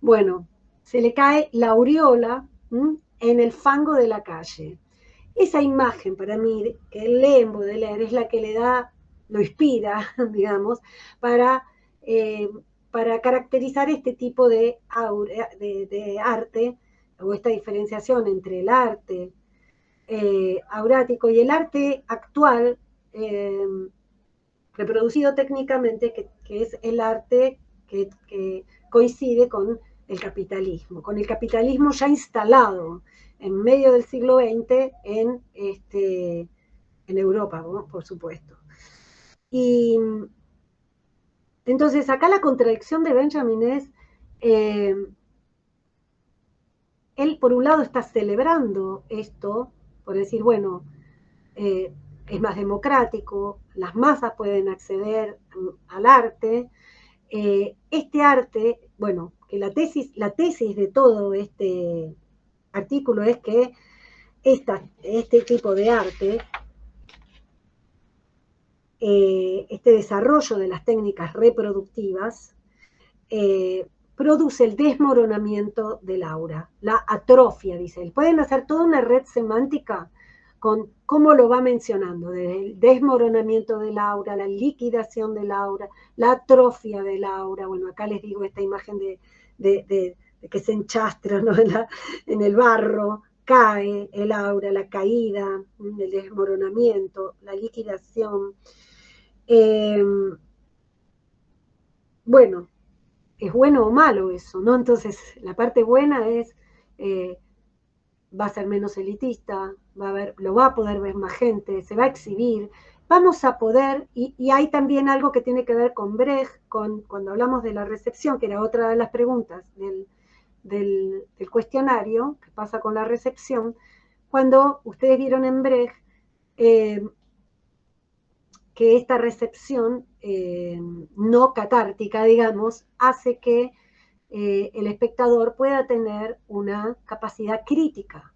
Bueno, se le cae la aureola en el fango de la calle. Esa imagen, para mí, que él lee en Baudelaire, es la que lo inspira, digamos, para caracterizar este tipo de arte, o esta diferenciación entre el arte aurático y el arte actual, reproducido técnicamente, que es el arte que coincide con el capitalismo ya instalado en medio del siglo XX en Europa, ¿no? Por supuesto. Y entonces acá la contradicción de Benjamin es, él por un lado está celebrando esto, por decir, bueno, es más democrático, las masas pueden acceder al arte, este arte, bueno, que la tesis de todo este artículo es que este tipo de arte, este desarrollo de las técnicas reproductivas, produce el desmoronamiento del aura, la atrofia, dice él. Pueden hacer toda una red semántica con cómo lo va mencionando, desde el desmoronamiento del aura, la liquidación del aura, la atrofia del aura. Bueno, acá les digo esta imagen de que se enchastra, ¿no? en el barro, cae el aura, la caída, el desmoronamiento, la liquidación. Bueno, ¿es bueno o malo eso, no? Entonces, la parte buena es, va a ser menos elitista, lo va a poder ver más gente, se va a exhibir, vamos a poder, y hay también algo que tiene que ver con Brecht, cuando hablamos de la recepción, que era otra de las preguntas del cuestionario, que pasa con la recepción, cuando ustedes vieron en Brecht, que esta recepción no catártica, digamos, hace que el espectador pueda tener una capacidad crítica.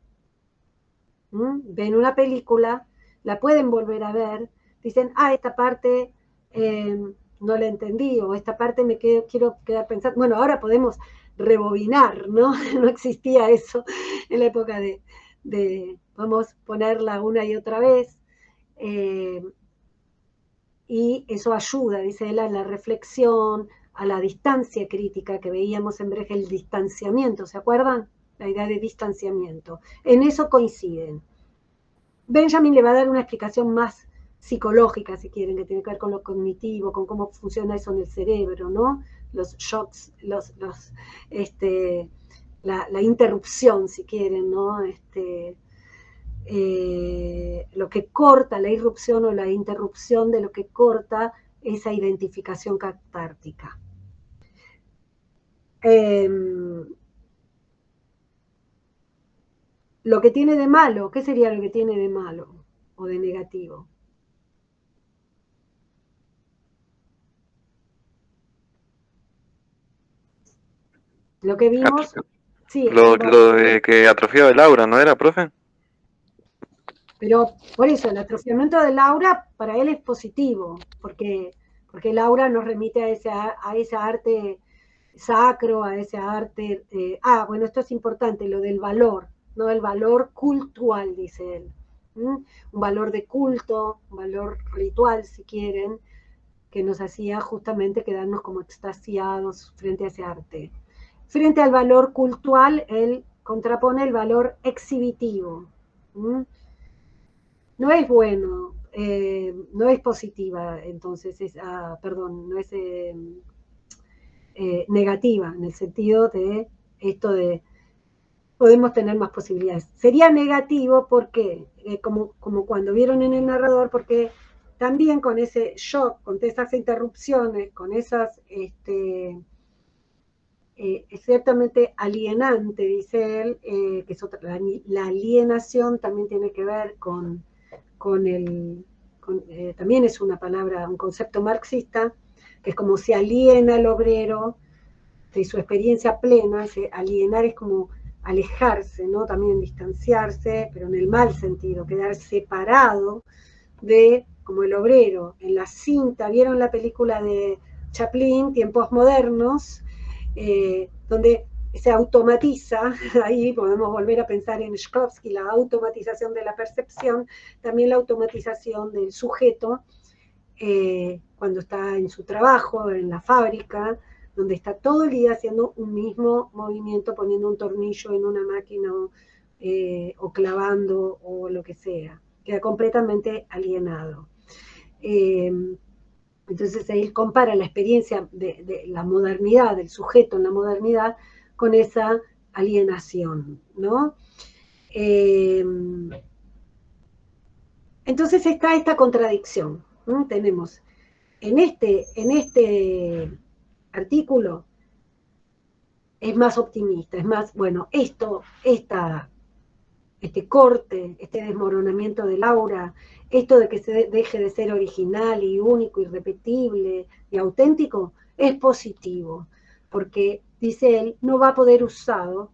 Ven una película, la pueden volver a ver, dicen, esta parte no la entendí, o esta parte quiero quedar pensando. Bueno, ahora podemos rebobinar, ¿no? No existía eso en la época de vamos a ponerla una y otra vez. Y eso ayuda, dice él, a la reflexión, a la distancia crítica que veíamos en Brecht, el distanciamiento, ¿se acuerdan? La idea de distanciamiento. En eso coinciden. Benjamin le va a dar una explicación más psicológica, si quieren, que tiene que ver con lo cognitivo, con cómo funciona eso en el cerebro, ¿no? Los shocks, la interrupción, si quieren, ¿no? Lo que corta la irrupción o la interrupción de lo que corta esa identificación catártica. Lo que tiene de malo, ¿qué sería lo que tiene de malo o de negativo? Lo que vimos... Sí, lo de que atrofiaba el aura, ¿no era, profe? Pero por eso, el atrofiamiento del aura para él es positivo, porque el aura nos remite a ese arte sacro, a ese arte... bueno, esto es importante, lo del valor, ¿no? El valor cultural, dice él. Un valor de culto, un valor ritual, si quieren, que nos hacía justamente quedarnos como extasiados frente a ese arte. Frente al valor cultural, él contrapone el valor exhibitivo. No es bueno, no es positiva, entonces, no es negativa, en el sentido de esto de podemos tener más posibilidades. Sería negativo porque, como cuando vieron en el narrador, porque también con ese shock, con esas interrupciones, con esas, es ciertamente alienante, dice él, que es otra, la alienación también tiene que ver con también es una palabra, un concepto marxista, que es como se aliena al obrero de su experiencia plena. Alienar es como alejarse, ¿no? También distanciarse, pero en el mal sentido, quedar separado de, como el obrero, en la cinta. ¿Vieron la película de Chaplin, Tiempos Modernos? Donde se automatiza, ahí podemos volver a pensar en Shklovsky, la automatización de la percepción, también la automatización del sujeto cuando está en su trabajo, en la fábrica, donde está todo el día haciendo un mismo movimiento, poniendo un tornillo en una máquina o clavando o lo que sea. Queda completamente alienado. Entonces él compara la experiencia de la modernidad, del sujeto en la modernidad, con esa alienación, ¿no? Entonces está esta contradicción. Tenemos en este artículo es más optimista, es más, bueno, este corte, este desmoronamiento de Laura, esto de que se deje de ser original y único, irrepetible y auténtico, es positivo, porque, dice él, no va a poder usado,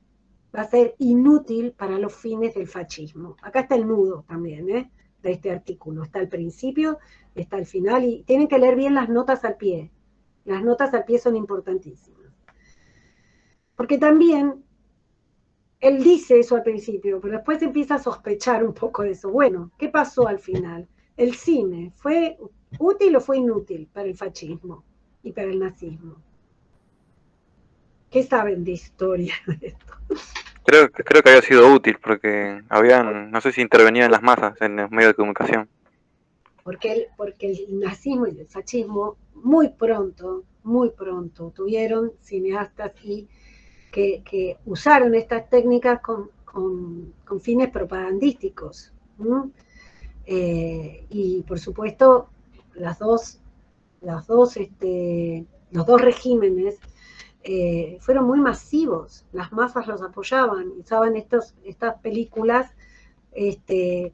va a ser inútil para los fines del fascismo. Acá está el nudo también, de este artículo, está al principio, está al final, y tienen que leer bien las notas al pie. Las notas al pie son importantísimas. Porque también él dice eso al principio, pero después empieza a sospechar un poco de eso. Bueno, ¿qué pasó al final? ¿El cine fue útil o fue inútil para el fascismo y para el nazismo? ¿Qué saben de historia de esto? Creo que había sido útil porque no sé si intervenían las masas en los medios de comunicación. Porque el nazismo y el fascismo muy pronto tuvieron cineastas que usaron estas técnicas con fines propagandísticos. Y por supuesto, los dos regímenes fueron muy masivos, las masas los apoyaban, usaban estas películas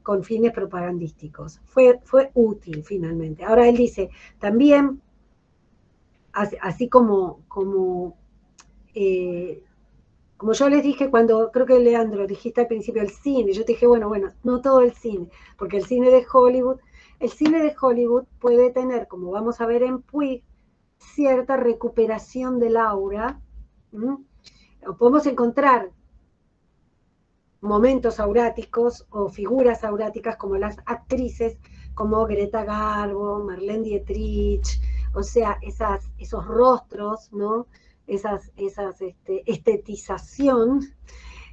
con fines propagandísticos. Fue útil finalmente. Ahora él dice, también, así como yo les dije cuando, creo que Leandro, dijiste al principio el cine, yo te dije, bueno, no todo el cine, porque el cine de Hollywood puede tener, como vamos a ver en Puig, cierta recuperación del aura. Podemos encontrar momentos auráticos o figuras auráticas como las actrices, como Greta Garbo, Marlene Dietrich, o sea, esos rostros, ¿no? Esas estetización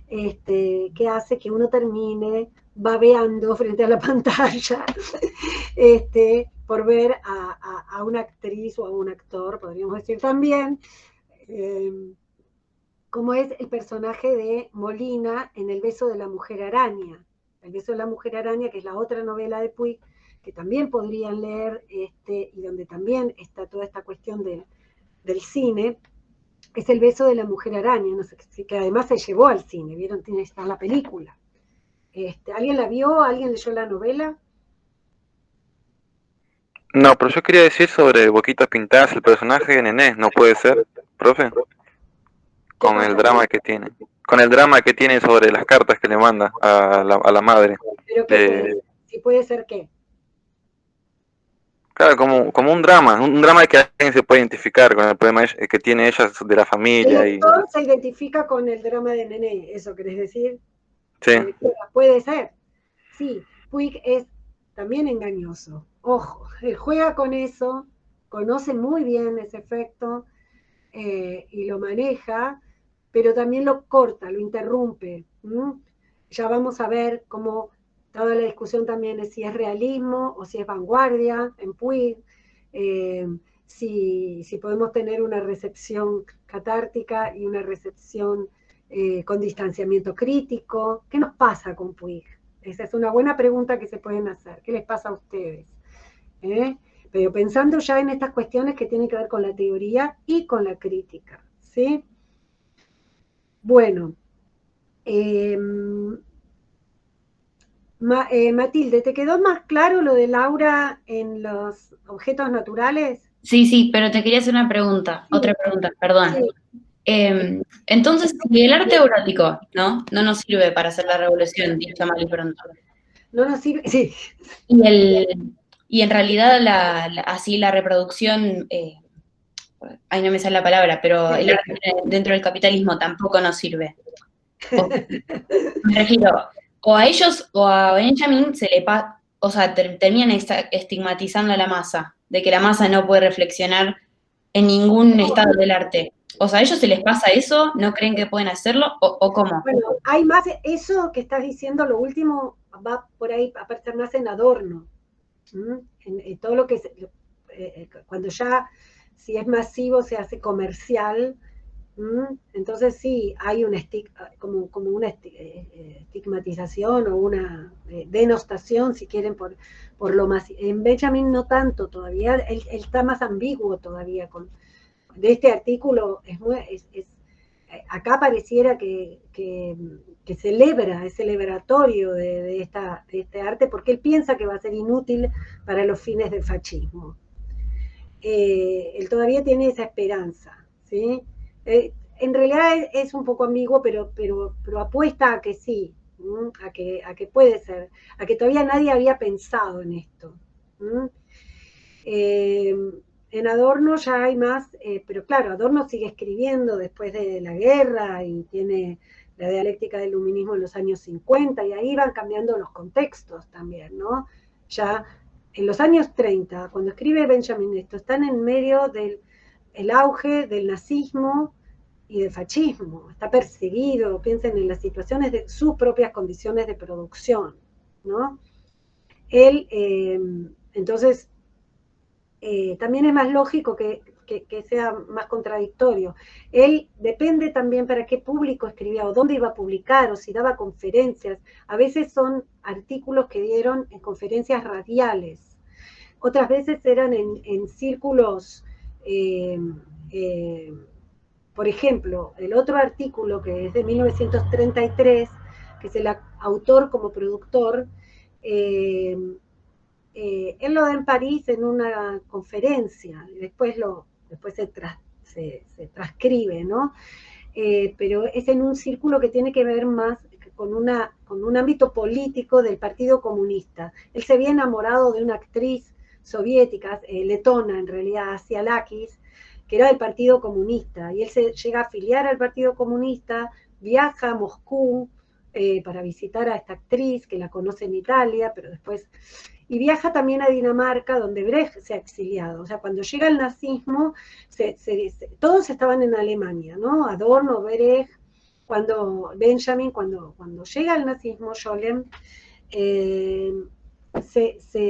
que hace que uno termine babeando frente a la pantalla por ver a una actriz o a un actor, podríamos decir también, como es el personaje de Molina en El beso de la mujer araña. El beso de la mujer araña, que es la otra novela de Puig, que también podrían leer, y donde también está toda esta cuestión del cine, es El beso de la mujer araña, no sé, que además se llevó al cine, ¿vieron? Tiene que estar la película. ¿Alguien la vio? ¿Alguien leyó la novela? No, pero yo quería decir sobre Boquitas Pintadas, el personaje de Nené, ¿no puede ser, profe? Con el drama que tiene. Con el drama que tiene sobre las cartas que le manda a la madre. ¿Pero qué puede ser qué? Claro, como un drama de que alguien se puede identificar con el problema que tiene ella de la familia. El actor se identifica con el drama de Nené, ¿eso querés decir? Sí. Puede ser. Sí, Puig es también engañoso. Ojo, él juega con eso, conoce muy bien ese efecto y lo maneja, pero también lo corta, lo interrumpe. Ya vamos a ver cómo toda la discusión también es si es realismo o si es vanguardia en Puig, si podemos tener una recepción catártica y una recepción con distanciamiento crítico. ¿Qué nos pasa con Puig? Esa es una buena pregunta que se pueden hacer. ¿Qué les pasa a ustedes? Pero pensando ya en estas cuestiones que tienen que ver con la teoría y con la crítica, ¿sí? Bueno, Matilde, ¿te quedó más claro lo de Laura en los objetos naturales? Sí, pero te quería hacer una pregunta, otra pregunta, perdón. Sí. Entonces, si el arte erótico, ¿no? No nos sirve para hacer la revolución, dicho mal y pronto. No nos sirve, sí. Y en realidad así la reproducción, ahí no me sale la palabra, pero el arte dentro del capitalismo tampoco nos sirve. Me refiero, o a ellos o a Benjamin terminan estigmatizando a la masa, de que la masa no puede reflexionar en ningún estado del arte. O sea, ¿a ellos se les pasa eso? ¿No creen que pueden hacerlo? ¿O cómo? Bueno, hay más, eso que estás diciendo, lo último va por ahí a aparecer más en Adorno. En todo lo que cuando ya, si es masivo, se hace comercial, Entonces sí, hay una como una estigmatización o una denostación, si quieren, por lo más. En Benjamin no tanto todavía, él está más ambiguo todavía. De este artículo, acá pareciera que celebra, es celebratorio de este arte, porque él piensa que va a ser inútil para los fines del fascismo. Él todavía tiene esa esperanza, ¿sí? En realidad es un poco ambiguo, pero apuesta a que sí, a que puede ser, a que todavía nadie había pensado en esto. En Adorno ya hay más, pero claro, Adorno sigue escribiendo después de la guerra y tiene la dialéctica del iluminismo en los años 50 y ahí van cambiando los contextos también, ¿no? Ya en los años 30, cuando escribe Benjamin esto, están en medio del auge del nazismo y del fascismo, está perseguido, piensen en las situaciones de sus propias condiciones de producción, ¿no? Él, entonces, también es más lógico que sea más contradictorio. Él depende también para qué público escribía, o dónde iba a publicar, o si daba conferencias. A veces son artículos que dieron en conferencias radiales, otras veces eran en círculos, por ejemplo, el otro artículo que es de 1933, que es el autor como productor, él lo da en París en una conferencia, y después se transcribe, ¿no? Pero es en un círculo que tiene que ver más con un ámbito político del Partido Comunista. Él se había enamorado de una actriz soviética, letona en realidad, Asia Lakis, que era del Partido Comunista, y él se llega a afiliar al Partido Comunista, viaja a Moscú para visitar a esta actriz, que la conoce en Italia, pero después... Y viaja también a Dinamarca, donde Brecht se ha exiliado. O sea, cuando llega el nazismo, todos estaban en Alemania, ¿no? Adorno, Brecht, Benjamin, cuando llega el nazismo, Scholem, se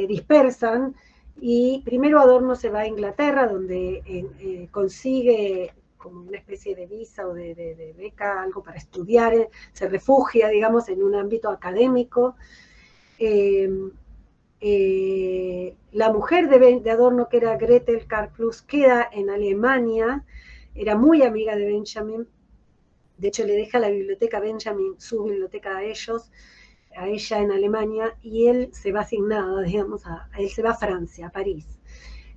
dispersan, y primero Adorno se va a Inglaterra, donde consigue como una especie de visa o de beca, algo para estudiar, se refugia, digamos, en un ámbito académico. La mujer de Adorno, que era Gretel Karplus, queda en Alemania, era muy amiga de Benjamin, de hecho le deja la biblioteca a Benjamin, su biblioteca a ella en Alemania, y él se va asignado, digamos, él se va a Francia, a París.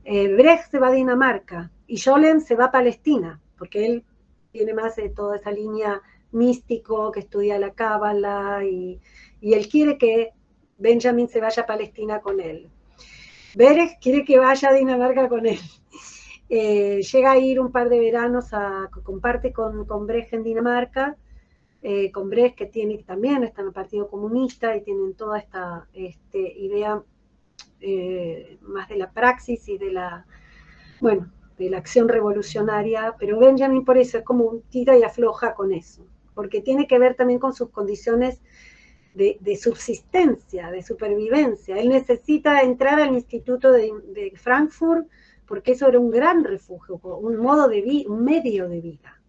Brecht se va a Dinamarca, y Scholem se va a Palestina, porque él tiene más de toda esa línea místico, que estudia la Cábala, y él quiere que Benjamin se vaya a Palestina con él. Brecht quiere que vaya a Dinamarca con él. Llega a ir un par de veranos, comparte con Brecht en Dinamarca, con Brecht, que también está en el Partido Comunista, y tienen toda esta idea más de la praxis y de la acción revolucionaria, pero Benjamin por eso es como un tira y afloja con eso, porque tiene que ver también con sus condiciones de subsistencia, de supervivencia. Él necesita entrar al Instituto de Frankfurt, porque eso era un gran refugio, un medio de vida.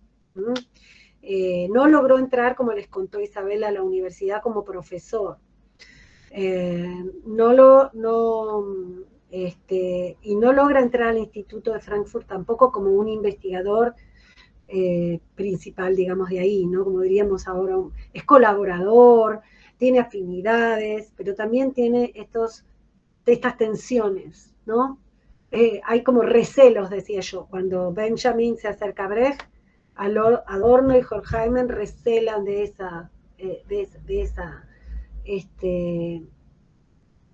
No logró entrar, como les contó Isabel, a la universidad como profesor. Y no logra entrar al Instituto de Frankfurt tampoco como un investigador principal, digamos, de ahí, ¿no? Como diríamos ahora, es colaborador, tiene afinidades, pero también tiene estas tensiones, ¿no? Hay como recelos, decía yo, cuando Benjamin se acerca a Brecht, Adorno y Horkheimer recelan de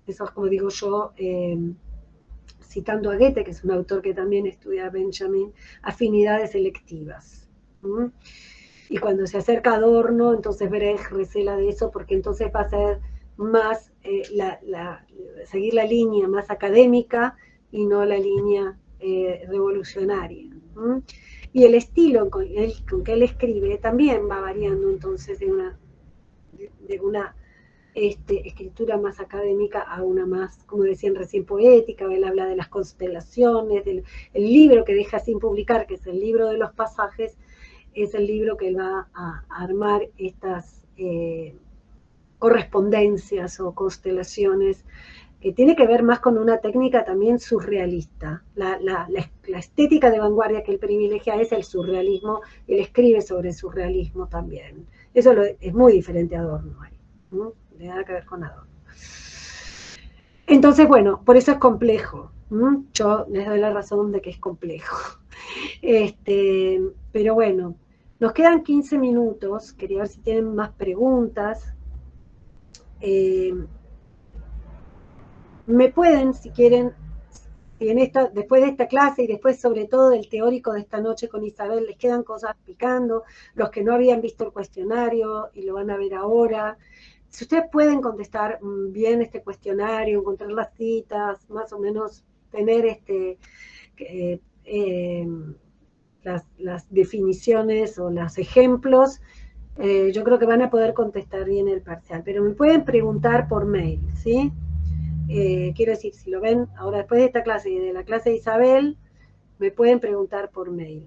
esos, como digo yo, citando a Goethe, que es un autor que también estudia a Benjamin, afinidades selectivas. Y cuando se acerca a Adorno, entonces Brecht recela de eso, porque entonces va a ser más seguir la línea más académica y no la línea revolucionaria. Y el estilo con que él escribe también va variando entonces de una escritura más académica a una más, como decían recién, poética. Él habla de las constelaciones, el libro que deja sin publicar, que es el libro de los pasajes, es el libro que va a armar estas correspondencias o constelaciones, que tiene que ver más con una técnica también surrealista. La estética de vanguardia que él privilegia es el surrealismo, él escribe sobre el surrealismo también. Eso es muy diferente a Adorno, ¿no? No tiene nada que ver con Adorno. Entonces, bueno, por eso es complejo. Yo les doy la razón de que es complejo. Pero bueno, nos quedan 15 minutos. Quería ver si tienen más preguntas. Me pueden, si quieren, después de esta clase y después sobre todo del teórico de esta noche con Isabel, les quedan cosas picando, los que no habían visto el cuestionario y lo van a ver ahora. Si ustedes pueden contestar bien este cuestionario, encontrar las citas, más o menos tener las definiciones o los ejemplos, yo creo que van a poder contestar bien el parcial. Pero me pueden preguntar por mail, ¿sí? Quiero decir, si lo ven ahora después de esta clase y de la clase de Isabel, me pueden preguntar por mail.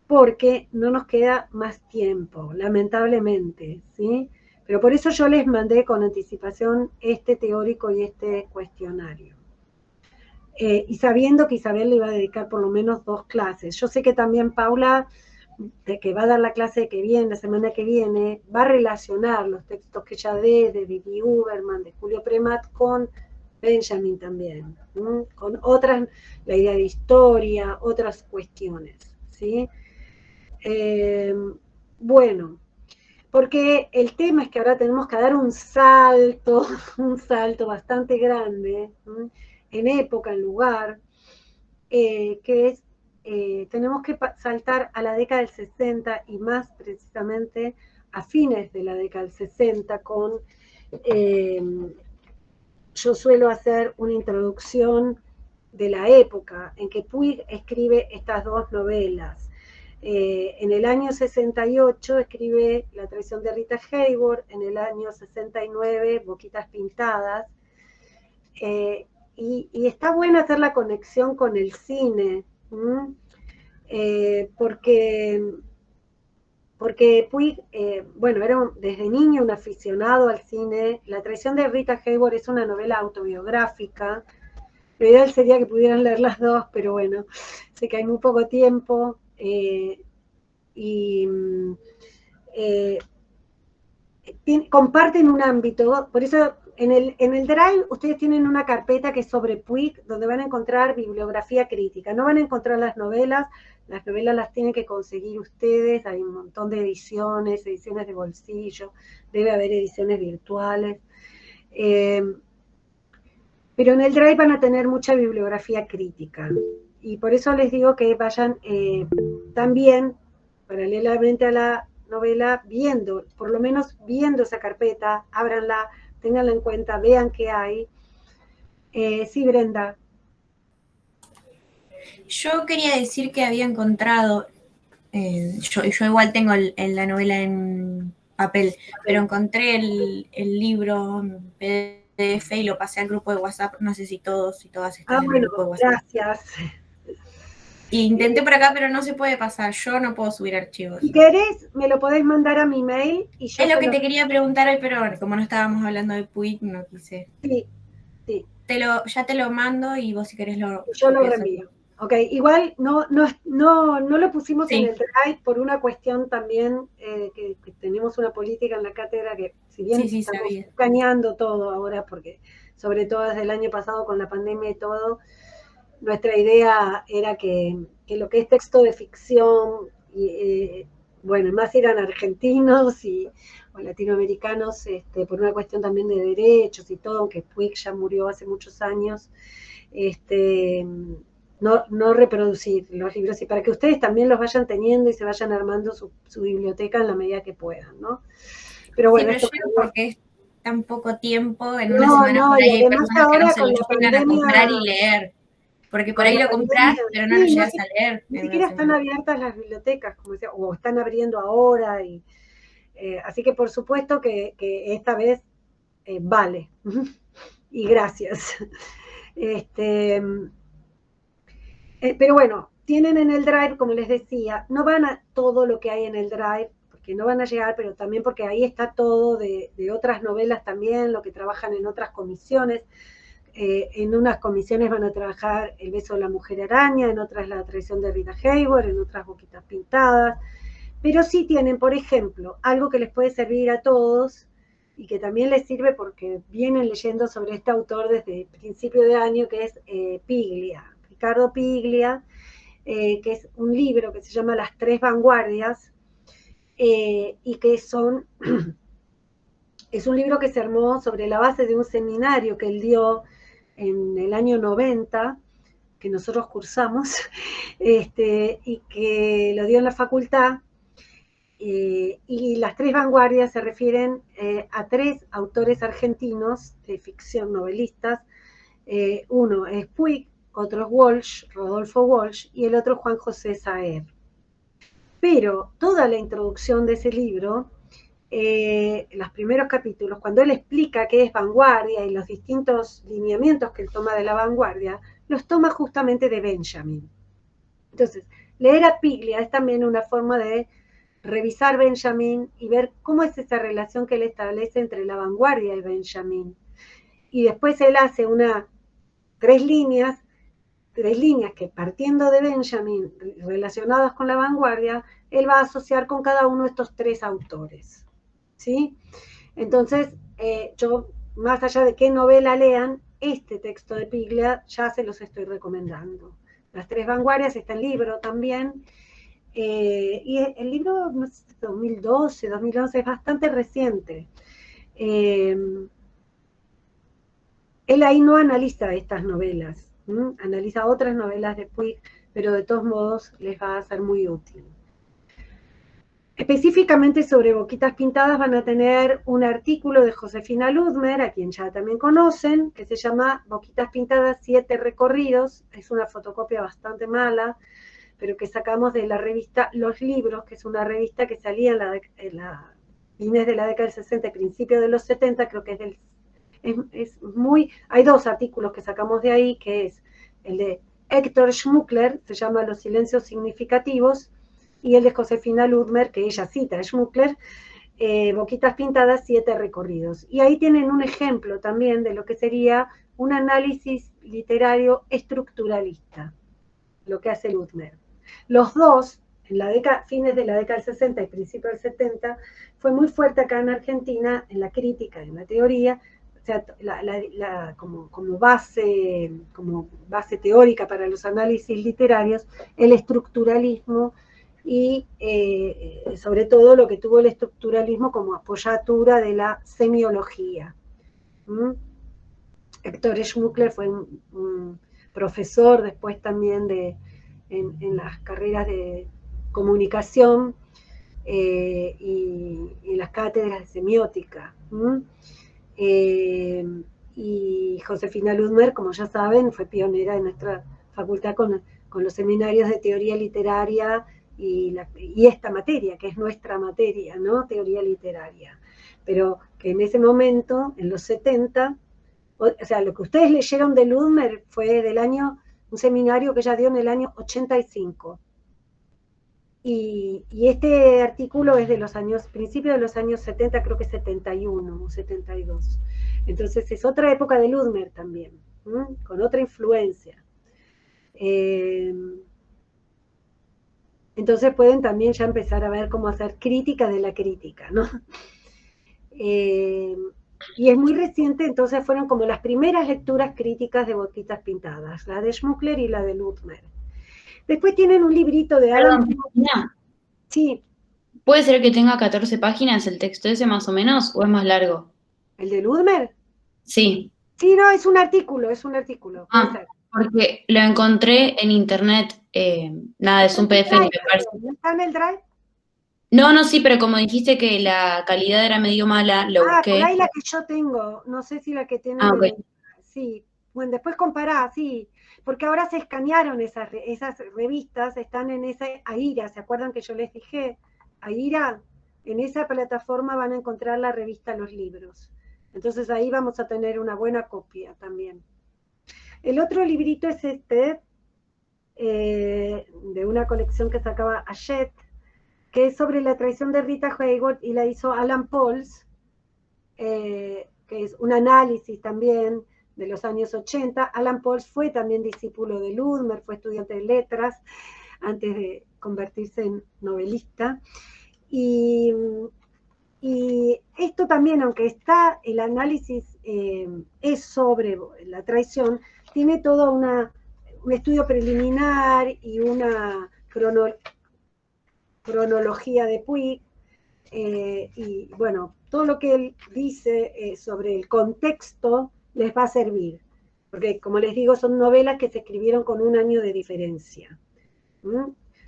Porque no nos queda más tiempo, lamentablemente, ¿sí? Pero por eso yo les mandé con anticipación este teórico y este cuestionario. Y sabiendo que Isabel le iba a dedicar por lo menos 2 clases. Yo sé que también Paula, que va a dar la clase que viene, la semana que viene, va a relacionar los textos que ella dé, de Vivi Uberman, de Julio Premat, con Benjamin también, ¿no? Con otras, la idea de historia, otras cuestiones, ¿sí? Bueno, porque el tema es que ahora tenemos que dar un salto bastante grande, ¿sí? En época, en lugar, que es, tenemos que saltar a la década del 60 y más precisamente a fines de la década del 60 con, yo suelo hacer una introducción de la época en que Puig escribe estas 2 novelas. En el año 68 escribe La traición de Rita Hayworth, en el año 69 Boquitas Pintadas, y está bueno hacer la conexión con el cine, porque Puig, bueno, era desde niño un aficionado al cine. La traición de Rita Hayworth es una novela autobiográfica. Lo ideal sería que pudieran leer las 2, pero bueno, sé que hay muy poco tiempo. Comparten un ámbito, por eso en el Drive ustedes tienen una carpeta que es sobre Puig, donde van a encontrar bibliografía crítica. No van a encontrar las novelas las tienen que conseguir ustedes, hay un montón de ediciones de bolsillo, debe haber ediciones virtuales. Pero en el Drive van a tener mucha bibliografía crítica, y por eso les digo que vayan también, paralelamente a la novela, viendo, por lo menos viendo esa carpeta, ábranla, ténganla en cuenta, vean qué hay. Sí, Brenda. Yo quería decir que había encontrado, yo igual tengo la novela en papel, pero encontré el libro en PDF y lo pasé al grupo de WhatsApp. No sé si todos y todas están en el grupo de WhatsApp. Gracias. Intenté por acá, pero no se puede pasar. Yo no puedo subir archivos. Si querés, me lo podés mandar a mi mail. Y yo es lo que te quería preguntar hoy, pero como no estábamos hablando de Puig, no quise. Sí. Ya te lo mando y vos si querés lo... Yo lo reenvío. Ok, igual no lo pusimos en el Drive por una cuestión también, que tenemos una política en la cátedra que, si bien estamos escaneando todo ahora, porque sobre todo desde el año pasado con la pandemia y todo, nuestra idea era que lo que es texto de ficción, bueno, más eran argentinos o latinoamericanos, por una cuestión también de derechos y todo, aunque Puig ya murió hace muchos años, no reproducir los libros, y para que ustedes también los vayan teniendo y se vayan armando su biblioteca en la medida que puedan, ¿no? Pero bueno, sí, pero porque es tan poco tiempo, en una semana por ahí hay personas que no se lo llegan a comprar y leer. Porque por ahí lo compras, pero no lo llegas a leer. Ni siquiera están abiertas las bibliotecas, como decía, o están abriendo ahora. Así que por supuesto que esta vez vale. Y gracias. Pero bueno, tienen en el Drive, como les decía, no van a todo lo que hay en el Drive, porque no van a llegar, pero también porque ahí está todo de otras novelas también, lo que trabajan en otras comisiones. En unas comisiones van a trabajar El beso de la mujer araña, en otras La traición de Rita Hayworth, en otras Boquitas pintadas, pero sí tienen, por ejemplo, algo que les puede servir a todos y que también les sirve porque vienen leyendo sobre este autor desde principio de año, que es Piglia, Ricardo Piglia, que es un libro que se llama Las Tres Vanguardias, y que es un libro que se armó sobre la base de un seminario que él dio en el año 90, que nosotros cursamos, y que lo dio en la facultad, y las tres vanguardias se refieren a tres autores argentinos de ficción, novelistas. Uno es Puig, otro es Walsh, Rodolfo Walsh, y el otro Juan José Saer. Pero toda la introducción de ese libro, los primeros capítulos, cuando él explica qué es vanguardia y los distintos lineamientos que él toma de la vanguardia, los toma justamente de Benjamin. Entonces, leer a Piglia es también una forma de revisar Benjamin y ver cómo es esa relación que él establece entre la vanguardia y Benjamin. Y después él hace tres líneas que partiendo de Benjamin, relacionadas con la vanguardia, él va a asociar con cada uno de estos tres autores. ¿Sí? Entonces, yo, más allá de qué novela lean, este texto de Piglia ya se los estoy recomendando. Las tres vanguardias está en libro también, y el libro, no sé, 2012, 2011, es bastante reciente. Él ahí no analiza estas novelas, analiza otras novelas de Puig, pero de todos modos les va a ser muy útil. Específicamente sobre Boquitas Pintadas van a tener un artículo de Josefina Ludmer, a quien ya también conocen, que se llama Boquitas Pintadas, 7 recorridos. Es una fotocopia bastante mala, pero que sacamos de la revista Los Libros, que es una revista que salía en la fines de la década del 60 y principios de los 70, creo que hay dos artículos que sacamos de ahí, que es el de Héctor Schmuckler, se llama Los silencios significativos, y el de Josefina Ludmer, que ella cita a Schmuckler, Boquitas Pintadas, 7 recorridos. Y ahí tienen un ejemplo también de lo que sería un análisis literario estructuralista, lo que hace Ludmer. Los dos, en fines de la década del 60 y principios del 70, fue muy fuerte acá en Argentina en la crítica, en la teoría, o sea, como base teórica para los análisis literarios, el estructuralismo y sobre todo lo que tuvo el estructuralismo como apoyatura de la semiología. Héctor Schmuckler fue un profesor después también en las carreras de comunicación y las cátedras de semiótica. Y Josefina Ludmer, como ya saben, fue pionera en nuestra facultad con los seminarios de teoría literaria y esta materia, que es nuestra materia, ¿no? Teoría literaria. Pero que en ese momento, en los 70, o sea, lo que ustedes leyeron de Ludmer fue un seminario que ella dio en el año 85. Y este artículo es de principios de los años 70, creo que 71 o 72. Entonces es otra época de Ludmer también, con otra influencia. Entonces pueden también ya empezar a ver cómo hacer crítica de la crítica, ¿no? Y es muy reciente, entonces fueron como las primeras lecturas críticas de Boquitas Pintadas, la de Schmuckler y la de Ludmer. Después tienen un librito de Alan. Sí. ¿Puede ser que tenga 14 páginas el texto ese más o menos, o es más largo? ¿El de Ludmer? Sí. Sí, no, es un artículo. Porque lo encontré en internet, nada, es un PDF. ¿No está en el Drive? No, sí, pero como dijiste que la calidad era medio mala, lo busqué. Por ahí la que yo tengo, no sé si la que tienen. Okay. Sí, bueno, después compará, sí, porque ahora se escanearon esas revistas, están en ese AIRA, ¿se acuerdan que yo les dije? AIRA, en esa plataforma van a encontrar la revista Los Libros. Entonces ahí vamos a tener una buena copia también. El otro librito es este, de una colección que sacaba Hachette, que es sobre la traición de Rita Hayworth, y la hizo Alan Pauls, que es un análisis también de los años 80. Alan Pauls fue también discípulo de Ludmer, fue estudiante de letras antes de convertirse en novelista. Y esto también, aunque está el análisis es sobre la traición, tiene todo un estudio preliminar y una cronología de Puig, y bueno, todo lo que él dice sobre el contexto les va a servir, porque como les digo, son novelas que se escribieron con un año de diferencia.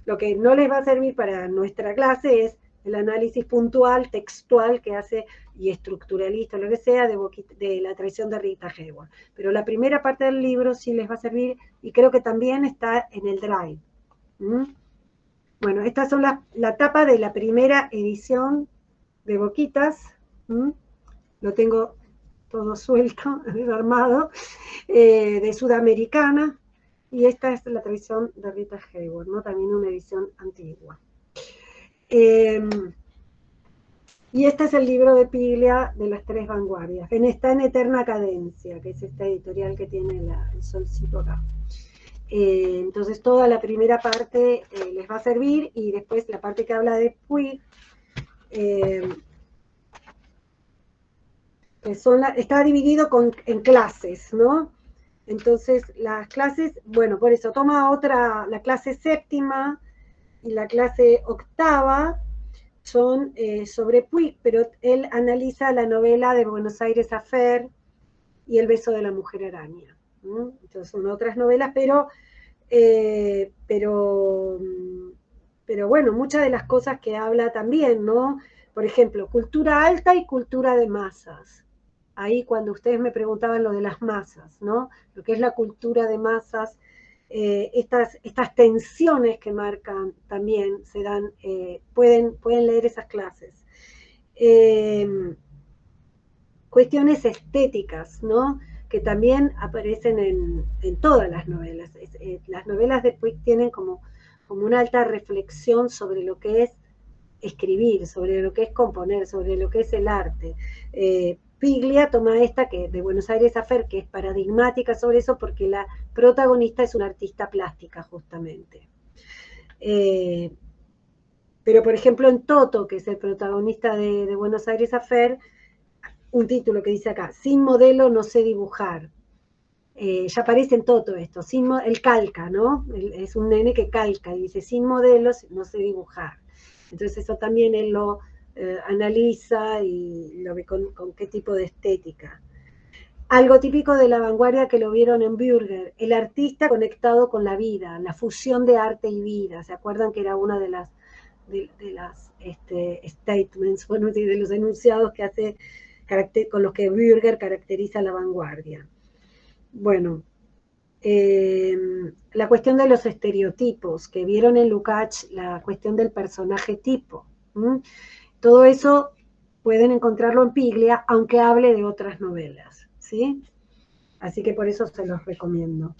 Lo que no les va a servir para nuestra clase es el análisis puntual, textual que hace, y estructuralista, lo que sea, de la traición de Rita Hayworth. Pero la primera parte del libro sí les va a servir, y creo que también está en el Drive. Bueno, estas son la tapa de la primera edición de Boquitas. Lo tengo todo suelto, desarmado, de Sudamericana. Y esta es la traición de Rita Hayworth, ¿no? También una edición antigua. Y este es el libro de Piglia de las tres vanguardias. Está en Eterna Cadencia, que es esta editorial que tiene el solcito acá. Entonces toda la primera parte les va a servir, y después la parte que habla de Puig, está dividido en clases, ¿no? Entonces las clases, bueno, por eso toma la clase séptima y la clase octava son sobre Puig, pero él analiza la novela de Buenos Aires Affair y El beso de la mujer araña. Entonces son otras novelas, pero bueno, muchas de las cosas que habla también, ¿no? Por ejemplo, cultura alta y cultura de masas. Ahí cuando ustedes me preguntaban lo de las masas, ¿no? Lo que es la cultura de masas, estas tensiones que marcan también se dan, pueden leer esas clases. Cuestiones estéticas, ¿no? Que también aparecen en todas las novelas. Las novelas de Puig tienen como una alta reflexión sobre lo que es escribir, sobre lo que es componer, sobre lo que es el arte. Piglia toma esta de Buenos Aires Affair, que es paradigmática sobre eso, porque la protagonista es una artista plástica, justamente. Pero, por ejemplo, en Toto, que es el protagonista de Buenos Aires Affair, un título que dice acá: sin modelo no sé dibujar. Ya aparece en Toto esto, él calca, ¿no? Es un nene que calca, y dice: sin modelos no sé dibujar. Entonces eso también él lo analiza y lo ve con qué tipo de estética. Algo típico de la vanguardia que lo vieron en Bürger, el artista conectado con la vida, la fusión de arte y vida. ¿Se acuerdan que era una de las statements, bueno, de los enunciados que hace, con los que Bürger caracteriza a la vanguardia? Bueno, la cuestión de los estereotipos, que vieron en Lukács, la cuestión del personaje tipo. Todo eso pueden encontrarlo en Piglia, aunque hable de otras novelas, ¿sí? Así que por eso se los recomiendo.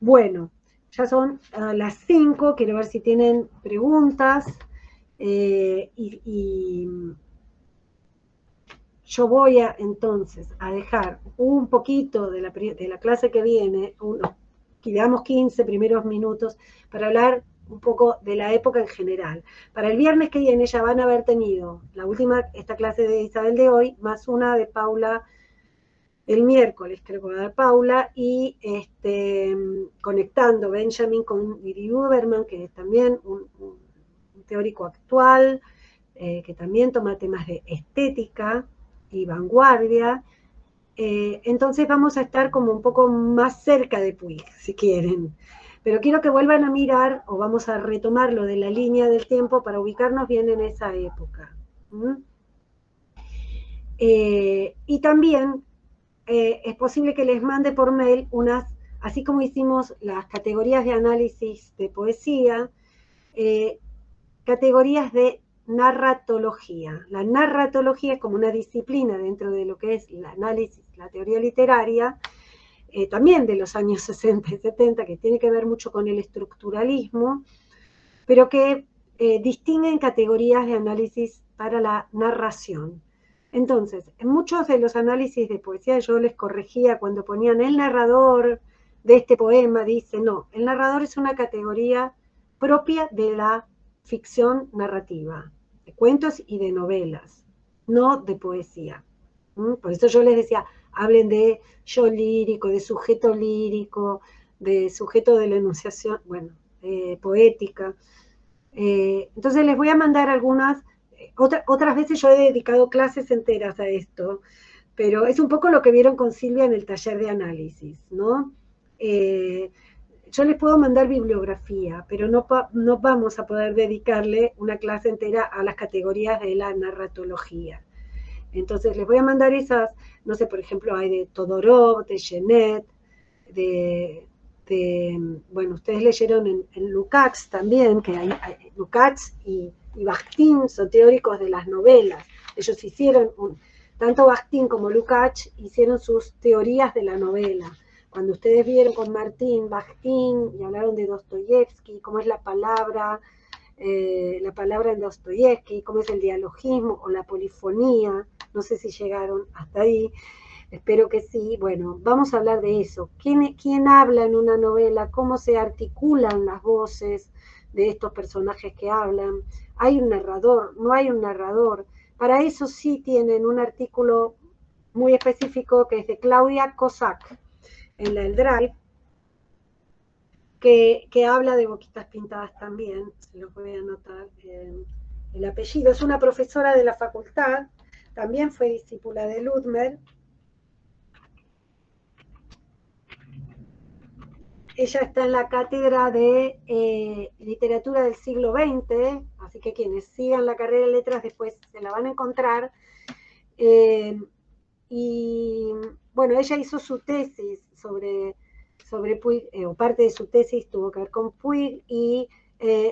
Bueno, ya son las 5, quiero ver si tienen preguntas, y yo voy entonces a dejar un poquito de la clase que viene, digamos 15 primeros minutos, para hablar un poco de la época en general. Para el viernes que viene ya van a haber tenido esta clase de Isabel de hoy, más una de Paula el miércoles, creo que va a dar Paula, y conectando Benjamin con Gary Uberman, que es también un teórico actual, que también toma temas de estética y vanguardia. Entonces vamos a estar como un poco más cerca de Puig, si quieren. Pero quiero que vuelvan a mirar, o vamos a retomar lo de la línea del tiempo para ubicarnos bien en esa época. Y también es posible que les mande por mail así como hicimos las categorías de análisis de poesía, categorías de narratología. La narratología es como una disciplina dentro de lo que es el análisis, la teoría literaria, también de los años 60 y 70, que tiene que ver mucho con el estructuralismo, pero que distinguen categorías de análisis para la narración. Entonces, en muchos de los análisis de poesía yo les corregía cuando ponían el narrador de este poema, dice, no, el narrador es una categoría propia de la ficción narrativa, de cuentos y de novelas, no de poesía. Por eso yo les decía, hablen de yo lírico, de sujeto de la enunciación, bueno, poética. Entonces les voy a mandar algunas, otras veces yo he dedicado clases enteras a esto, pero es un poco lo que vieron con Silvia en el taller de análisis, ¿no? Yo les puedo mandar bibliografía, pero no vamos a poder dedicarle una clase entera a las categorías de la narratología. Entonces les voy a mandar esas, no sé, por ejemplo, hay de Todorov, de Genet, bueno, ustedes leyeron en Lukács también, que hay Lukács y Bakhtin son teóricos de las novelas. Ellos hicieron, tanto Bakhtin como Lukács hicieron sus teorías de la novela. Cuando ustedes vieron con Martín, Bakhtin, y hablaron de Dostoyevsky, cómo es la palabra en Dostoyevsky, cómo es el dialogismo o la polifonía, no sé si llegaron hasta ahí, espero que sí. Bueno, vamos a hablar de eso. ¿Quién habla en una novela? ¿Cómo se articulan las voces de estos personajes que hablan? ¿Hay un narrador? ¿No hay un narrador? Para eso sí tienen un artículo muy específico que es de Claudia Kozak en el Drive, que habla de Boquitas Pintadas también, se los voy a anotar el apellido. Es una profesora de la facultad, también fue discípula de Ludmer. Ella está en la cátedra de literatura del siglo XX, así que quienes sigan la carrera de letras después se la van a encontrar. Y bueno, ella hizo su tesis sobre Puig, o parte de su tesis tuvo que ver con Puig y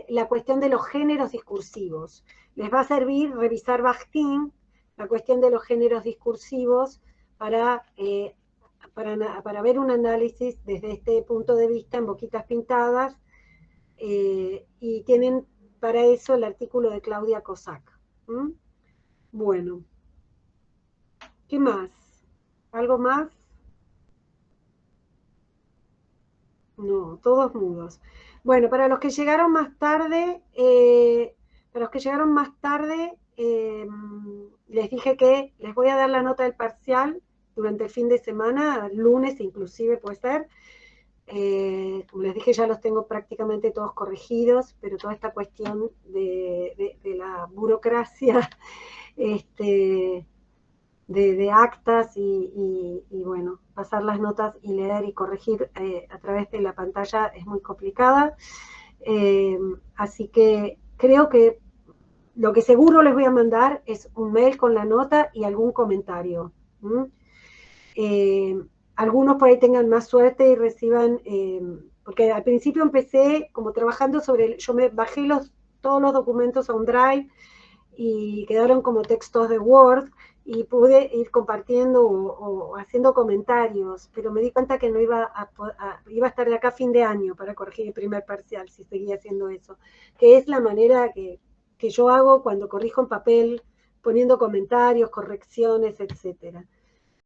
la cuestión de los géneros discursivos. Les va a servir revisar Bakhtin, la cuestión de los géneros discursivos, para ver un análisis desde este punto de vista en Boquitas Pintadas, y tienen para eso el artículo de Claudia Kozak. Bueno, ¿qué más? ¿Algo más? No, todos mudos. Bueno, para los que llegaron más tarde, les dije que les voy a dar la nota del parcial durante el fin de semana, lunes inclusive puede ser. Como les dije, ya los tengo prácticamente todos corregidos, pero toda esta cuestión de la burocracia, de actas y bueno, pasar las notas y leer y corregir a través de la pantalla es muy complicada. Así que creo que lo que seguro les voy a mandar es un mail con la nota y algún comentario. Algunos por ahí tengan más suerte y reciban, porque al principio empecé como trabajando yo me bajé todos los documentos a un Drive y quedaron como textos de Word, y pude ir compartiendo o haciendo comentarios, pero me di cuenta que no iba a estar de acá a fin de año para corregir el primer parcial, si seguía haciendo eso, que es la manera que yo hago cuando corrijo en papel, poniendo comentarios, correcciones, etcétera.